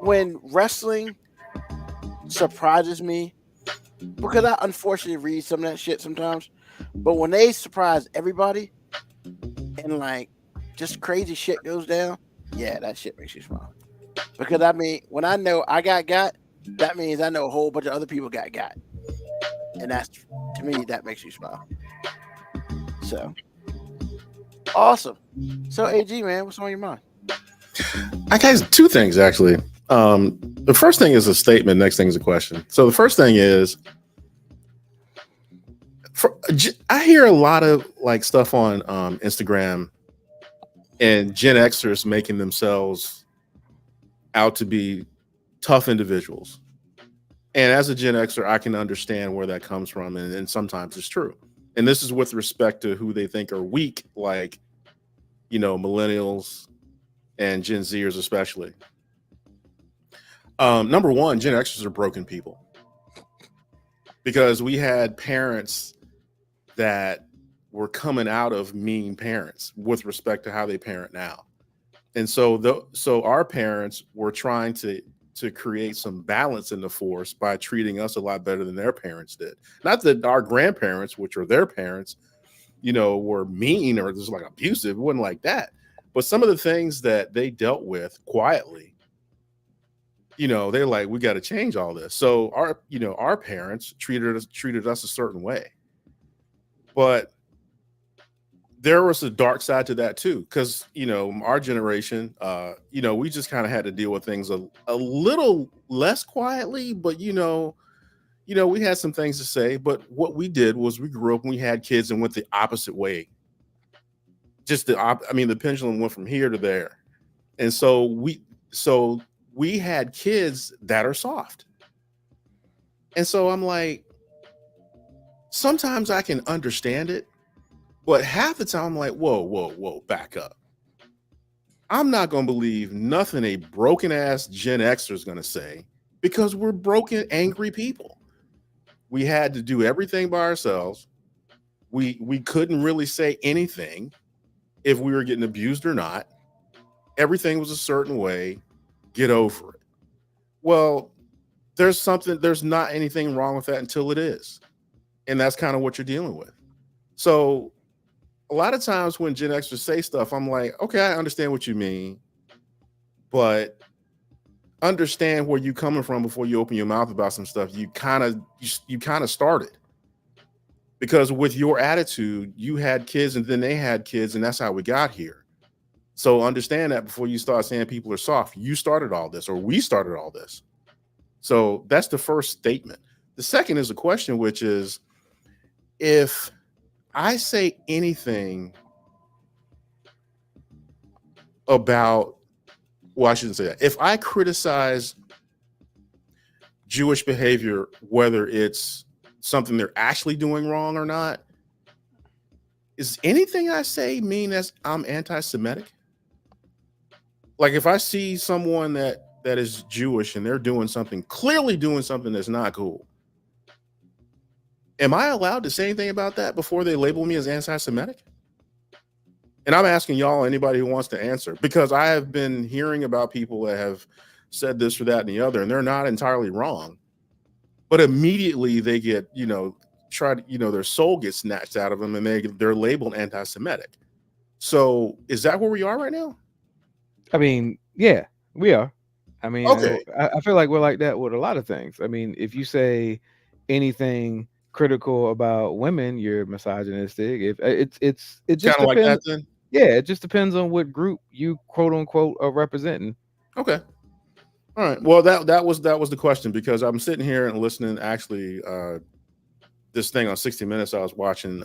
when wrestling surprises me, because I unfortunately read some of that shit sometimes, but when they surprise everybody and like just crazy shit goes down, yeah, that shit makes you smile. Because I mean, when I know I got, that means I know a whole bunch of other people got, and that's, to me, that makes you smile. So Awesome. So, AG, man, what's on your mind? I guess two things actually. The first thing is a statement. Next thing is a question. So the first thing is, I hear a lot of like stuff on Instagram and Gen Xers making themselves out to be tough individuals. And as a Gen Xer, I can understand where that comes from, and sometimes it's true. And this is with respect to who they think are weak, like, millennials and Gen Zers especially. Number one, Gen Xers are broken people because we had parents that were coming out of mean parents with respect to how they parent now. And so our parents were trying to create some balance in the force by treating us a lot better than their parents did. Not that our grandparents, which are their parents, were mean or just like abusive. It wasn't like that. But some of the things that they dealt with quietly, they're like, we got to change all this. So our parents treated us a certain way. But there was a dark side to that too, because our generation, we just kind of had to deal with things a little less quietly, but we had some things to say. But what we did was we grew up and we had kids and went the opposite way. Just the pendulum went from here to there, and so we had kids that are soft, and so I'm like, sometimes I can understand it. But half the time I'm like, whoa, back up. I'm not going to believe nothing a broken ass Gen Xer is going to say because we're broken, angry people. We had to do everything by ourselves. We couldn't really say anything if we were getting abused or not. Everything was a certain way. Get over it. Well, there's not anything wrong with that until it is. And that's kind of what you're dealing with. So a lot of times when Gen Xers say stuff, I'm like, okay, I understand what you mean, but understand where you're coming from before you open your mouth about some stuff. You kind of started because with your attitude, you had kids and then they had kids, and that's how we got here. So understand that before you start saying people are soft. You started all this, or we started all this. So that's the first statement. The second is a question, which is, if I say anything about, well, I shouldn't say that. If I criticize Jewish behavior, whether it's something they're actually doing wrong or not, is anything I say mean as I'm anti-Semitic? Like if I see someone that is Jewish and they're clearly doing something that's not cool, am I allowed to say anything about that before they label me as anti-Semitic? And I'm asking y'all, anybody who wants to answer, because I have been hearing about people that have said this or that and the other, and they're not entirely wrong. But immediately they get, their soul gets snatched out of them and they're labeled anti-Semitic. So is that where we are right now? I mean, yeah, we are. I mean, okay. I feel like we're like that with a lot of things. I mean, if you say anything critical about women, you're misogynistic. If it just kind of depends. like that then? Yeah, it just depends on what group you quote unquote are representing. Okay. All right. Well, that was the question, because I'm sitting here and listening. Actually, this thing on 60 Minutes I was watching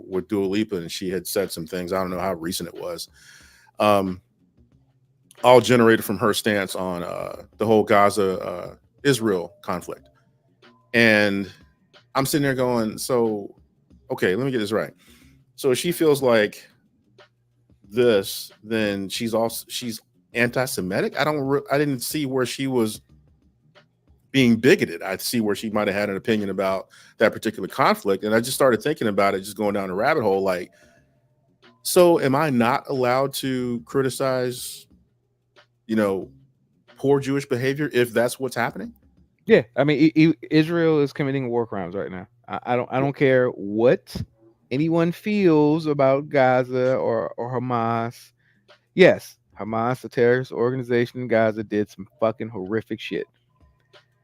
with Dua Lipa, and she had said some things. I don't know how recent it was. All generated from her stance on the whole Gaza Israel conflict. And I'm sitting there going, so, okay, let me get this right. So if she feels like this, then she's anti-Semitic. I didn't see where she was being bigoted. I see where she might have had an opinion about that particular conflict. And I just started thinking about it, just going down a rabbit hole. Like, so am I not allowed to criticize, poor Jewish behavior if that's what's happening? Yeah, I mean, Israel is committing war crimes right now. I don't care what anyone feels about Gaza or Hamas. Yes, Hamas, a terrorist organization in Gaza, did some fucking horrific shit.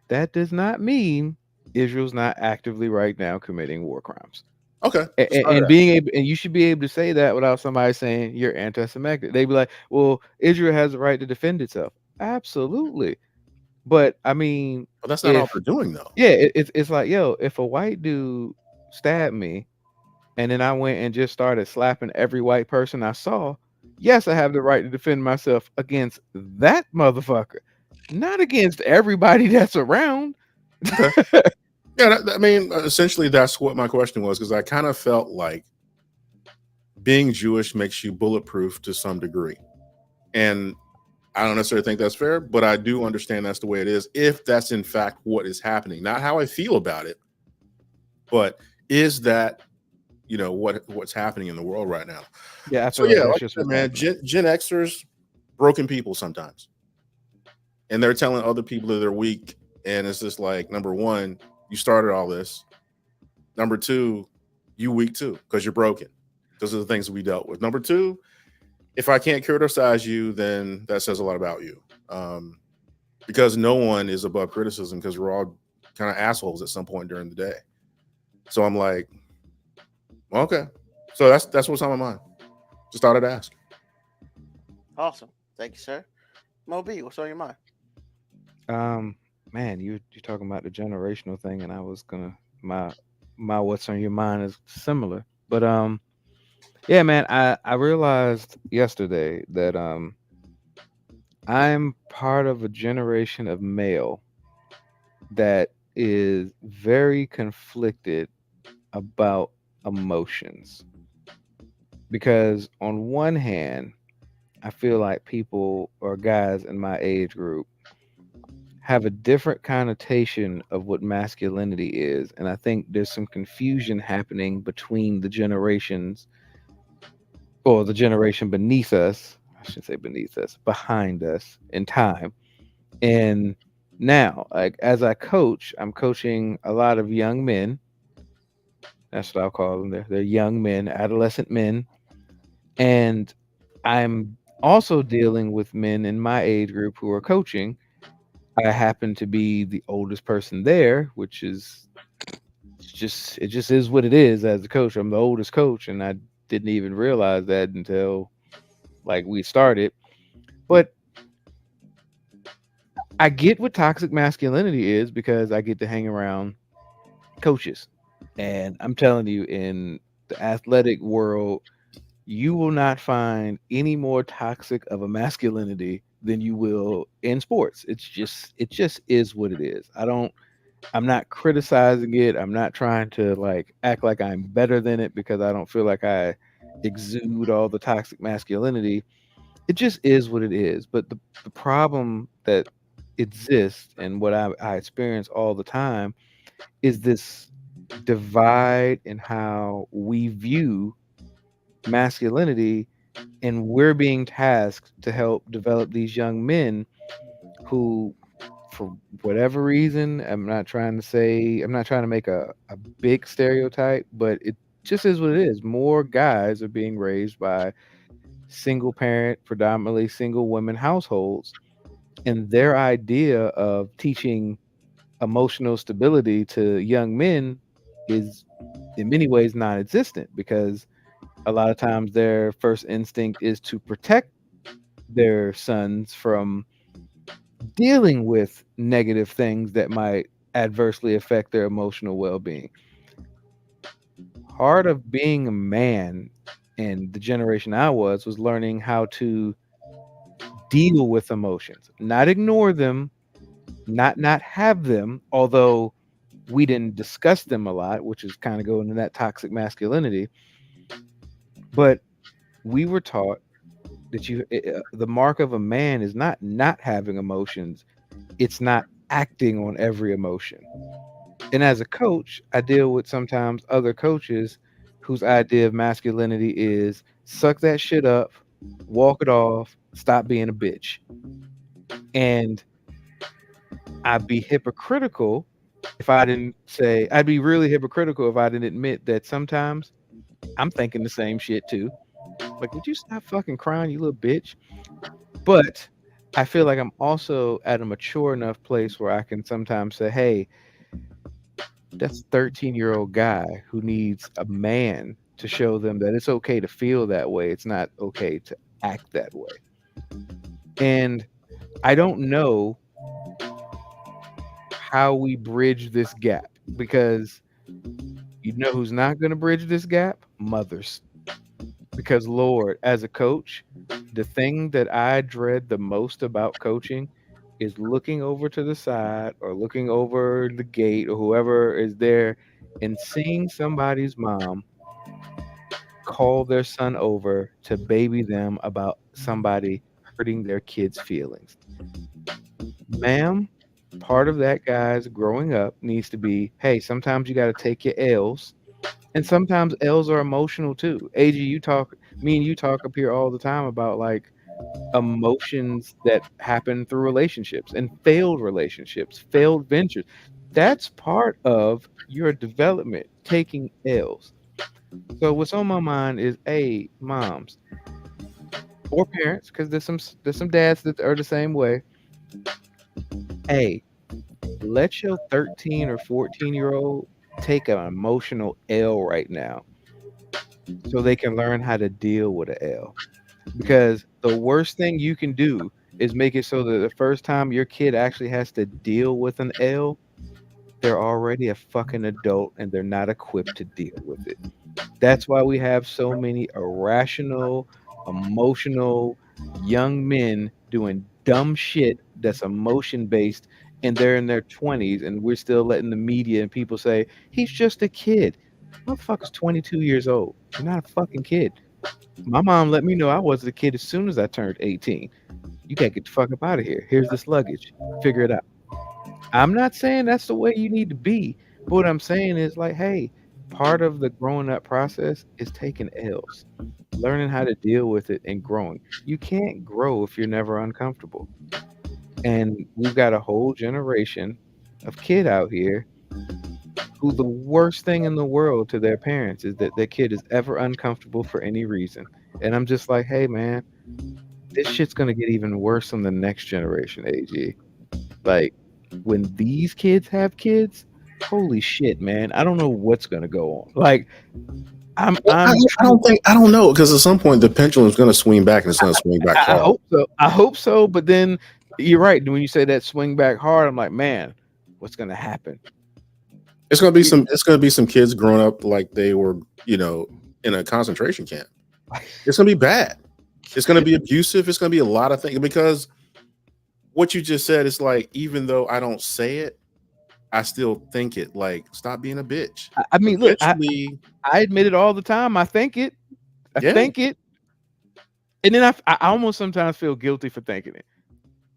That does not mean Israel's not actively right now committing war crimes. Okay. And, Let's start and that. being able, and you should be able to say that without somebody saying you're anti-Semitic. They'd be like, "Well, Israel has the right to defend itself." Absolutely, but I mean, But that's not all if they're doing, though. yeah, it's like, yo, if a white dude stabbed me, and then I went and just started slapping every white person I saw, yes, I have the right to defend myself against that motherfucker, not against everybody that's around. Okay. Yeah, I mean, essentially, that's what my question was, because I kind of felt like being Jewish makes you bulletproof to some degree. And I don't necessarily think that's fair, but I do understand that's the way it is, if that's in fact what is happening. Not how I feel about it, but is that, what's happening in the world right now? Yeah, I So feel like yeah, that's like I just said, what's man, happening. Gen Xers, broken people sometimes, and they're telling other people that they're weak, and it's just like, number one, you started all this. Number two, you weak too because you're broken. Those are the things we dealt with. Number two, if I can't criticize you, then that says a lot about you. Because no one is above criticism, because we're all kind of assholes at some point during the day. So I'm like, okay. So that's what's on my mind. Just thought I'd ask. Awesome. Thank you, sir. Mo B, what's on your mind? Man, you're talking about the generational thing, and I was gonna my what's on your mind is similar, but yeah, man, I realized yesterday that I'm part of a generation of male that is very conflicted about emotions, because on one hand, I feel like people or guys in my age group have a different connotation of what masculinity is, and I think there's some confusion happening between the generations, or the generation beneath us. I should say beneath us, behind us in time. And now, like, as I coach, I'm coaching a lot of young men. That's what I'll call them. They're young men, adolescent men, and I'm also dealing with men in my age group who are coaching. I happen to be the oldest person there, which is it just is what it is. As a coach, I'm the oldest coach, and I didn't even realize that until like we started. But I get what toxic masculinity is because I get to hang around coaches. And I'm telling you, in the athletic world, you will not find any more toxic of a masculinity than you will in sports. It just is what it is. I'm not criticizing it. I'm not trying to like act like I'm better than it because I don't feel like I exude all the toxic masculinity. It just is what it is. But the problem that exists, and what I experience all the time, is this divide in how we view masculinity, and we're being tasked to help develop these young men who, for whatever reason, I'm not trying to make a big stereotype, but it just is what it is. More guys are being raised by single parent, predominantly single women households, and their idea of teaching emotional stability to young men is in many ways non-existent, because a lot of times their first instinct is to protect their sons from dealing with negative things that might adversely affect their emotional well-being. Part of being a man in the generation I was learning how to deal with emotions, not ignore them, not have them, although we didn't discuss them a lot, which is kind of going into that toxic masculinity. But we were taught that the mark of a man is not having emotions, it's not acting on every emotion. And as a coach, I deal with sometimes other coaches whose idea of masculinity is suck that shit up, walk it off, stop being a bitch. And I'd be hypocritical I'd be really hypocritical if I didn't admit that sometimes I'm thinking the same shit too. Like, would you stop fucking crying, you little bitch? But I feel like I'm also at a mature enough place where I can sometimes say, hey, That's a 13-year-old guy who needs a man to show them that it's okay to feel that way. It's not okay to act that way. And I don't know how we bridge this gap, because you know who's not going to bridge this gap? Mothers. Because, Lord, as a coach, the thing that I dread the most about coaching is looking over to the side or looking over the gate or whoever is there and seeing somebody's mom call their son over to baby them about somebody hurting their kid's feelings. Ma'am, part of that guy's growing up needs to be, hey, sometimes you got to take your L's. And sometimes L's are emotional too. AG, me and you talk up here all the time about like emotions that happen through relationships and relationships, failed ventures. That's part of your development, taking L's. So what's on my mind is, hey, moms or parents, because there's some dads that are the same way. Hey, let your 13 or 14-year-old take an emotional L right now so they can learn how to deal with an L. Because the worst thing you can do is make it so that the first time your kid actually has to deal with an L, they're already a fucking adult and they're not equipped to deal with it. That's why we have so many irrational, emotional young men doing dumb shit that's emotion based, and they're in their 20s, and we're still letting the media and people say he's just a kid. Motherfucker's 22 years old. You're not a fucking kid. My mom let me know I wasn't a kid as soon as I turned 18. You gotta get the fuck up out of here. Here's this luggage. Figure it out. I'm not saying that's the way you need to be, but what I'm saying is like, hey, part of the growing up process is taking L's, learning how to deal with it and growing. You can't grow if you're never uncomfortable. And we've got a whole generation of kid out here who the worst thing in the world to their parents is that their kid is ever uncomfortable for any reason. And I'm just like, hey man, this shit's gonna get even worse on the next generation, AG. Like when these kids have kids, holy shit, man. I don't know what's gonna go on. Like I don't know, because at some point the pendulum is going to swing back, and it's going to swing back I hard. hope so. I hope so. But then you're right. When you say that swing back hard, I'm like, man, what's gonna happen? It's going to be some kids growing up like they were, in a concentration camp. It's going to be bad. It's going to be abusive. It's going to be a lot of things, because what you just said is like, even though I don't say it, I still think it. Like, stop being a bitch. I mean, look, Eventually, I admit it all the time. I think it. I Yeah. think it. And then I almost sometimes feel guilty for thinking it.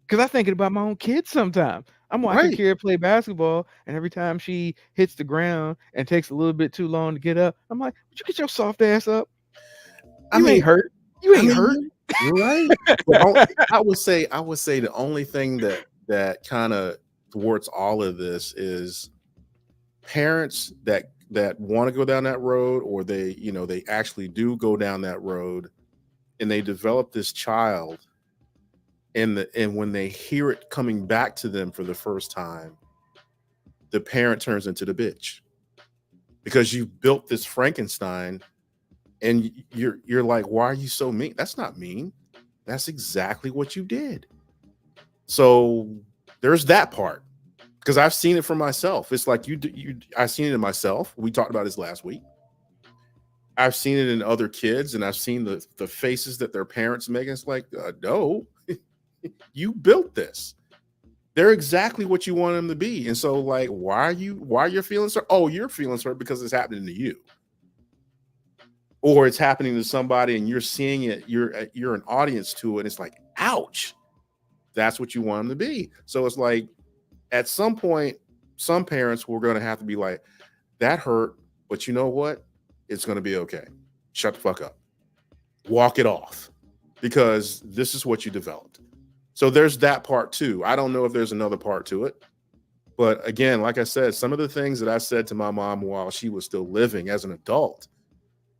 Because I think about my own kids sometimes. I'm watching Right. Kira play basketball, and every time she hits the ground and takes a little bit too long to get up, I'm like, would you get your soft ass up? You ain't hurt. You ain't hurt. You're right. But I would say the only thing that kind of thwarts all of this is parents that want to go down that road, or they actually do go down that road, and they develop this child, and when they hear it coming back to them for the first time, the parent turns into the bitch, because you built this Frankenstein, and you're like, why are you so mean? That's not mean. That's exactly what you did. So there's that part, because I've seen it for myself. It's like I've seen it in myself. We talked about this last week. I've seen it in other kids, and I've seen the faces that their parents make. It's like, no, you built this. They're exactly what you want them to be. And so, like, why are your feelings hurt? Oh, your feelings hurt because it's happening to you, or it's happening to somebody, and you're seeing it. You're an audience to it. And it's like, ouch. That's what you want them to be. So it's like, at some point, some parents were going to have to be like, that hurt, but you know what? It's going to be okay. Shut the fuck up. Walk it off, because this is what you developed. So there's that part too. I don't know if there's another part to it. But again, like I said, some of the things that I said to my mom while she was still living as an adult,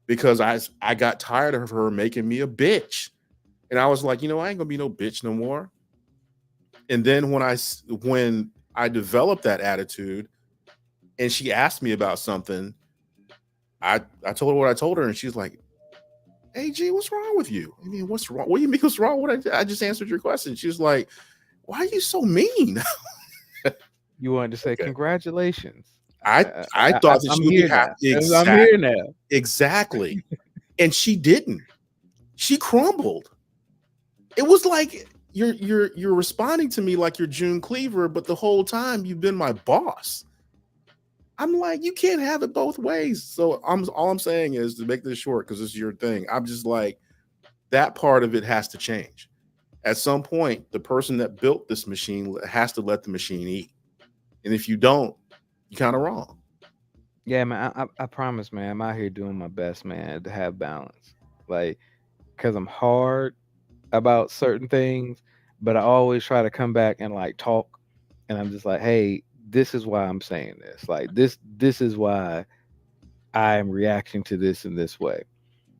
because I got tired of her making me a bitch. And I was like, I ain't going to be no bitch no more. And then when I developed that attitude, and she asked me about something. I told her what I told her, and she's like, "Hey, G, what's wrong with you? I mean, what's wrong? What do you mean what's wrong? I just answered your question." She was like, "Why are you so mean?" You wanted to say Okay. congratulations. I thought that I'm she would be here now. happy. I'm here now. Exactly. And she didn't. She crumbled. It was like you're responding to me like you're June Cleaver, but the whole time you've been my boss. I'm like, you can't have it both ways. So all I'm saying is, to make this short, because this is your thing, I'm just like, that part of it has to change. At some point, the person that built this machine has to let the machine eat. And if you don't, you're kind of wrong. Yeah, man. I promise, man. I'm out here doing my best, man, to have balance. Like, because I'm hard about certain things, but I always try to come back and like talk. And I'm just like, hey, this is why I'm saying this. Like, this is why I am reacting to this in this way.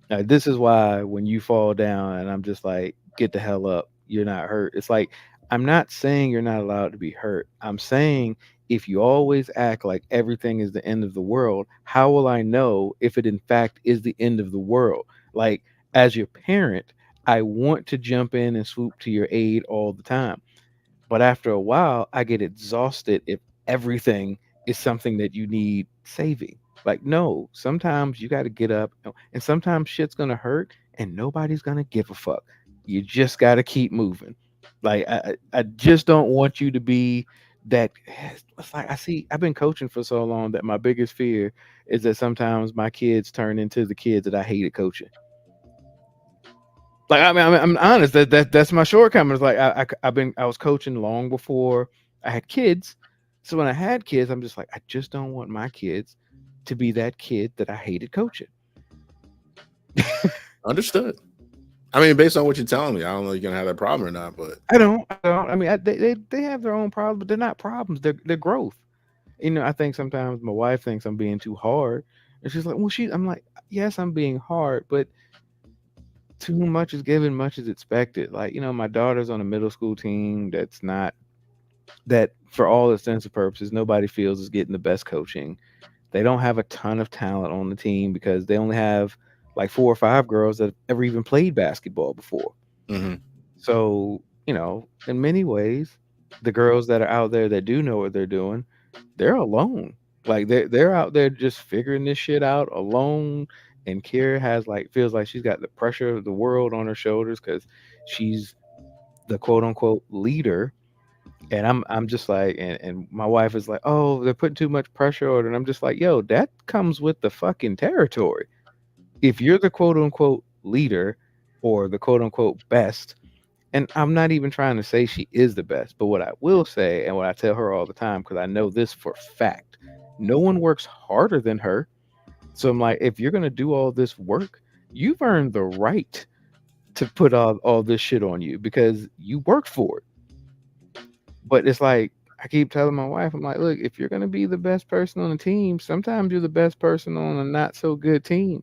This is why when you fall down and I'm just like, get the hell up, you're not hurt. It's like, I'm not saying you're not allowed to be hurt. I'm saying if you always act like everything is the end of the world, how will I know if it in fact is the end of the world? Like, as your parent, I want to jump in and swoop to your aid all the time. But after a while, I get exhausted if everything is something that you need saving. Like, no, sometimes you got to get up, and sometimes shit's going to hurt and nobody's going to give a fuck. You just got to keep moving. Like, I just don't want you to be that. It's like, I've been coaching for so long that my biggest fear is that sometimes my kids turn into the kids that I hated coaching. Like, I mean, I'm honest. That's my shortcoming. It's like I was coaching long before I had kids. So when I had kids, I'm just like, I just don't want my kids to be that kid that I hated coaching. Understood. I mean, based on what you're telling me, I don't know if you're gonna have that problem or not, but I don't. I mean, they have their own problems, but they're not problems. They're growth. You know, I think sometimes my wife thinks I'm being too hard, and she's like, "Well, I'm like, yes, I'm being hard, but too much is given, much is expected." Like, you know, my daughter's on a middle school team that for all intents and purposes, nobody feels is getting the best coaching. They don't have a ton of talent on the team because they only have like 4 or 5 girls that have ever even played basketball before. mm-hmm. So, you know, in many ways, the girls that are out there that do know what they're doing, they're alone. Like, they're out there just figuring this shit out alone. And Kira feels like she's got the pressure of the world on her shoulders because she's the quote unquote leader. And I'm just like, and my wife is like, oh, they're putting too much pressure on her. And I'm just like, yo, that comes with the fucking territory. If you're the quote unquote leader or the quote unquote best, and I'm not even trying to say she is the best, but what I will say, and what I tell her all the time, because I know this for fact, no one works harder than her. So I'm like, if you're going to do all this work, you've earned the right to put all this shit on you because you worked for it. But it's like, I keep telling my wife, I'm like, look, if you're going to be the best person on the team, sometimes you're the best person on a not so good team.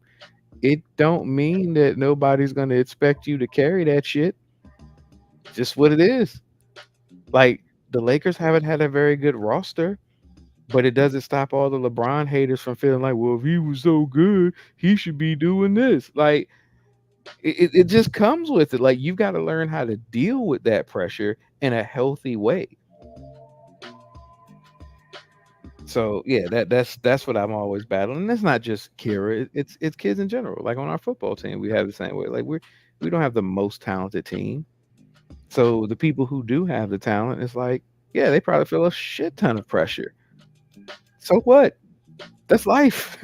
It don't mean that nobody's going to expect you to carry that shit. Just what it is. Like, the Lakers haven't had a very good roster, but it doesn't stop all the LeBron haters from feeling like, well, if he was so good, he should be doing this. Like, it just comes with it. Like, you've got to learn how to deal with that pressure in a healthy way. So yeah, that's what I'm always battling. And it's not just Kira, it's kids in general. Like, on our football team, we have the same way. Like, we don't have the most talented team. So the people who do have the talent, it's like, yeah, they probably feel a shit ton of pressure. So what? That's life.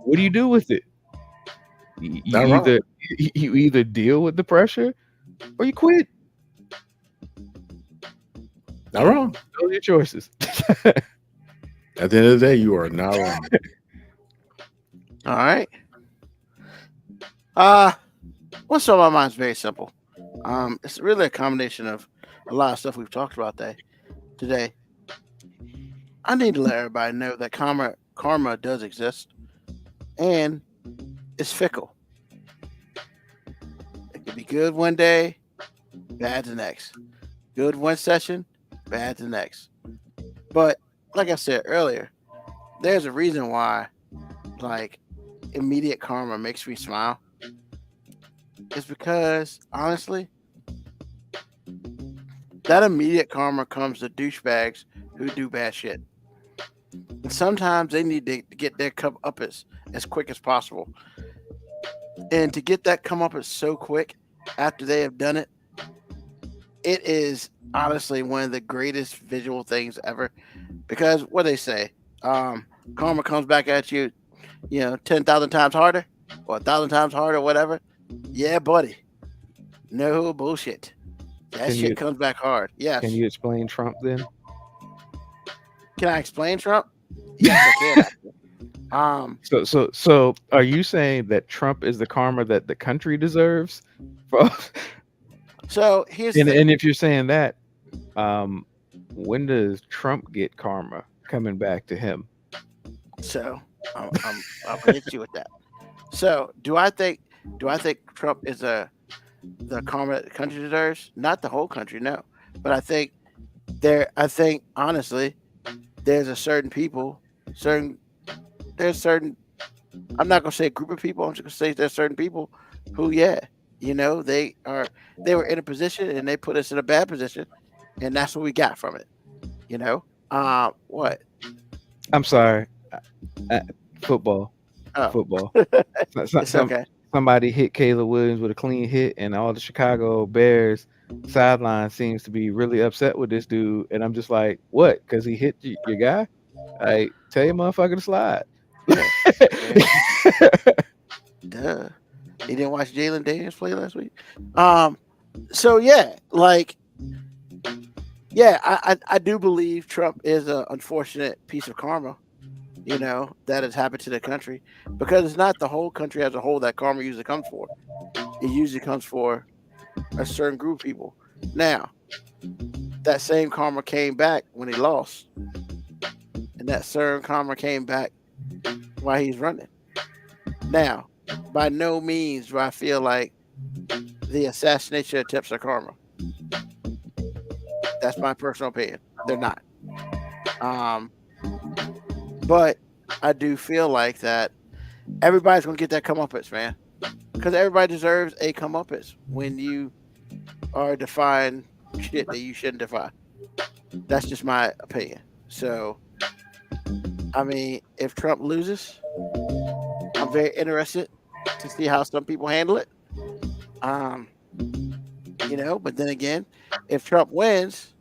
What do you do with it? You either deal with the pressure or you quit. Not wrong. Those are your choices. At the end of the day, you are not wrong. All right. What's on my mind is very simple. It's really a combination of a lot of stuff we've talked about today. I need to let everybody know that karma does exist, and it's fickle. It can be good one day, bad the next. Good one session, bad the next. But like I said earlier, there's a reason why, like, immediate karma makes me smile. It's because, honestly, that immediate karma comes to douchebags who do bad shit. And sometimes they need to get their come up as quick as possible. And to get that come up so quick after they have done it, it is honestly one of the greatest visual things ever. Because what they say, karma comes back at you, 10,000 times harder or 1,000 times harder, whatever. Yeah, buddy. No bullshit. That Can shit you- comes back hard. Yes. Can you explain Trump then? Can I explain Trump? Yes, I can. So are you saying that Trump is the karma that the country deserves? So here's the and, thing. and if you're saying that, when does Trump get karma coming back to him? So I'll hit you with that. So do I think Trump is the karma that the country deserves? Not the whole country, no. But I think honestly, there's a certain people, I'm not gonna say a group of people, I'm just gonna say there's certain people who, they were in a position and they put us in a bad position, and that's what we got from it. What? I'm sorry. Football. Oh. Football. It's okay. Somebody hit Caleb Williams with a clean hit, and all the Chicago Bears sideline seems to be really upset with this dude. And I'm just like, what? Because he hit your guy? Like, tell your motherfucker to slide. Duh. You didn't watch Jalen Daniels play last week? So yeah, I do believe Trump is an unfortunate piece of karma, that has happened to the country, because it's not the whole country as a whole that karma usually comes for. It usually comes for a certain group of people. Now, that same karma came back when he lost, and that certain karma came back while he's running. Now, by no means do I feel like the assassination attempts are karma. That's my personal opinion. They're not. But I do feel like that everybody's gonna get that comeuppance, man, because everybody deserves a comeuppance when you are defying shit that you shouldn't defy. That's just my opinion. So, I mean, if Trump loses, I'm very interested to see how some people handle it. But then again, if Trump wins,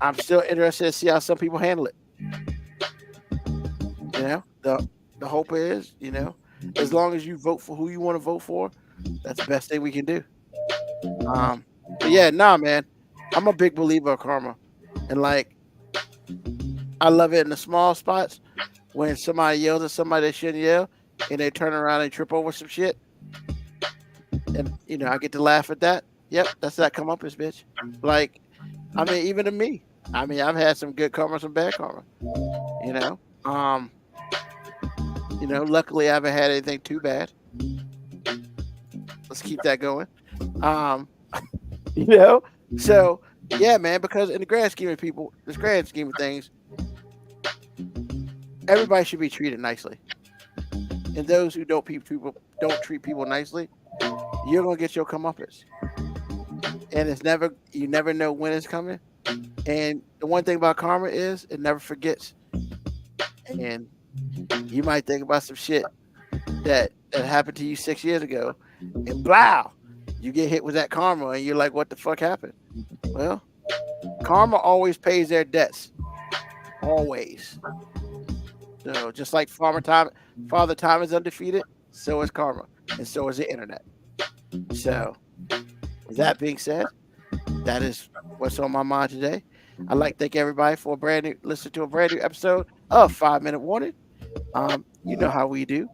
I'm still interested to see how some people handle it. The hope is, as long as you vote for who you want to vote for, that's the best thing we can do. But yeah, man, I'm a big believer of karma, and I love it in the small spots when somebody yells at somebody they shouldn't yell, and they turn around and trip over some shit, and I get to laugh at that. Yep, that's that comeuppance, bitch. Even to me, I've had some good karma, some bad karma. Luckily I haven't had anything too bad. Let's keep that going. So yeah, man, because in the grand scheme of things, everybody should be treated nicely. And those who don't treat people nicely, you're gonna get your comeuppance. And you never know when it's coming. And the one thing about karma is it never forgets. And you might think about some shit that happened to you 6 years ago, and blah, you get hit with that karma, and you're like, what the fuck happened? Well, karma always pays their debts. Always. So just like Father Time is undefeated, so is karma, and so is the internet. So, with that being said, that is what's on my mind today. I'd like to thank everybody for listening to a brand new episode of 5 Minute Warning. You know how we do.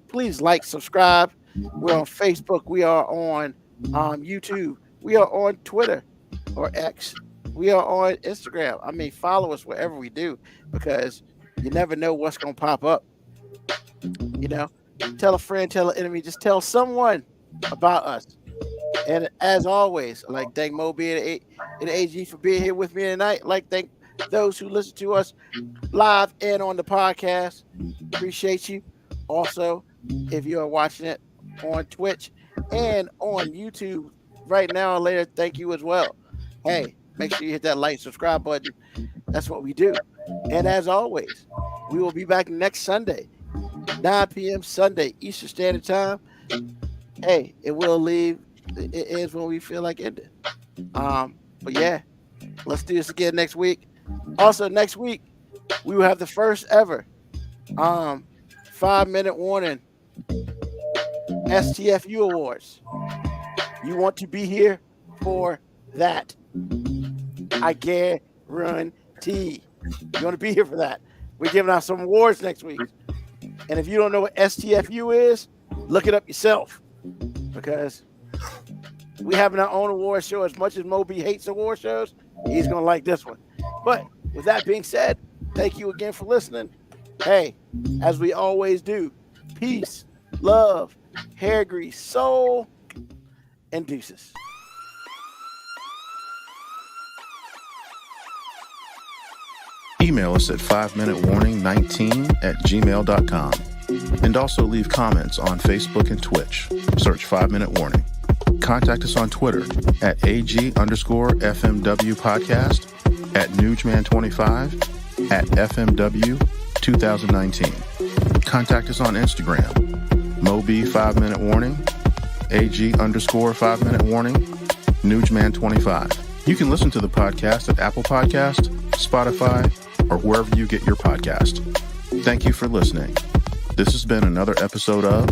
Please like, subscribe. We're on Facebook. We are on YouTube. We are on Twitter or X. We are on Instagram. Follow us wherever we do, because you never know what's going to pop up. Tell a friend, tell an enemy, just tell someone about us. And as always, thank Mo and AG for being here with me tonight. Thank those who listen to us live and on the podcast. Appreciate you. Also, if you are watching it on Twitch and on YouTube right now or later, thank you as well. Hey, make sure you hit that like, subscribe button. That's what we do. And as always, we will be back next Sunday, 9 p.m. Sunday, Eastern Standard Time. Hey, it will leave. It ends when we feel like ending. But yeah, let's do this again next week. Also, next week, we will have the first ever 5-minute warning STFU Awards. You want to be here for that. I guarantee. You want to be here for that. We're giving out some awards next week. And if you don't know what STFU is, look it up yourself. Because we having our own award show. As much as Moby hates award shows, he's going to like this one. But with that being said, thank you again for listening. Hey, as we always do, peace, love, hair grease, soul, and deuces. Email us at 5minutewarning19@gmail.com. And also leave comments on Facebook and Twitch. Search 5 Minute Warning. Contact us on Twitter at AG_FMW podcast, at Newsman25, at FMW 2019. Contact us on Instagram, Moby 5 Minute Warning, AG_5 Minute Warning, Newsman25. You can listen to the podcast at Apple Podcast, Spotify, or wherever you get your podcast. Thank you for listening. This has been another episode of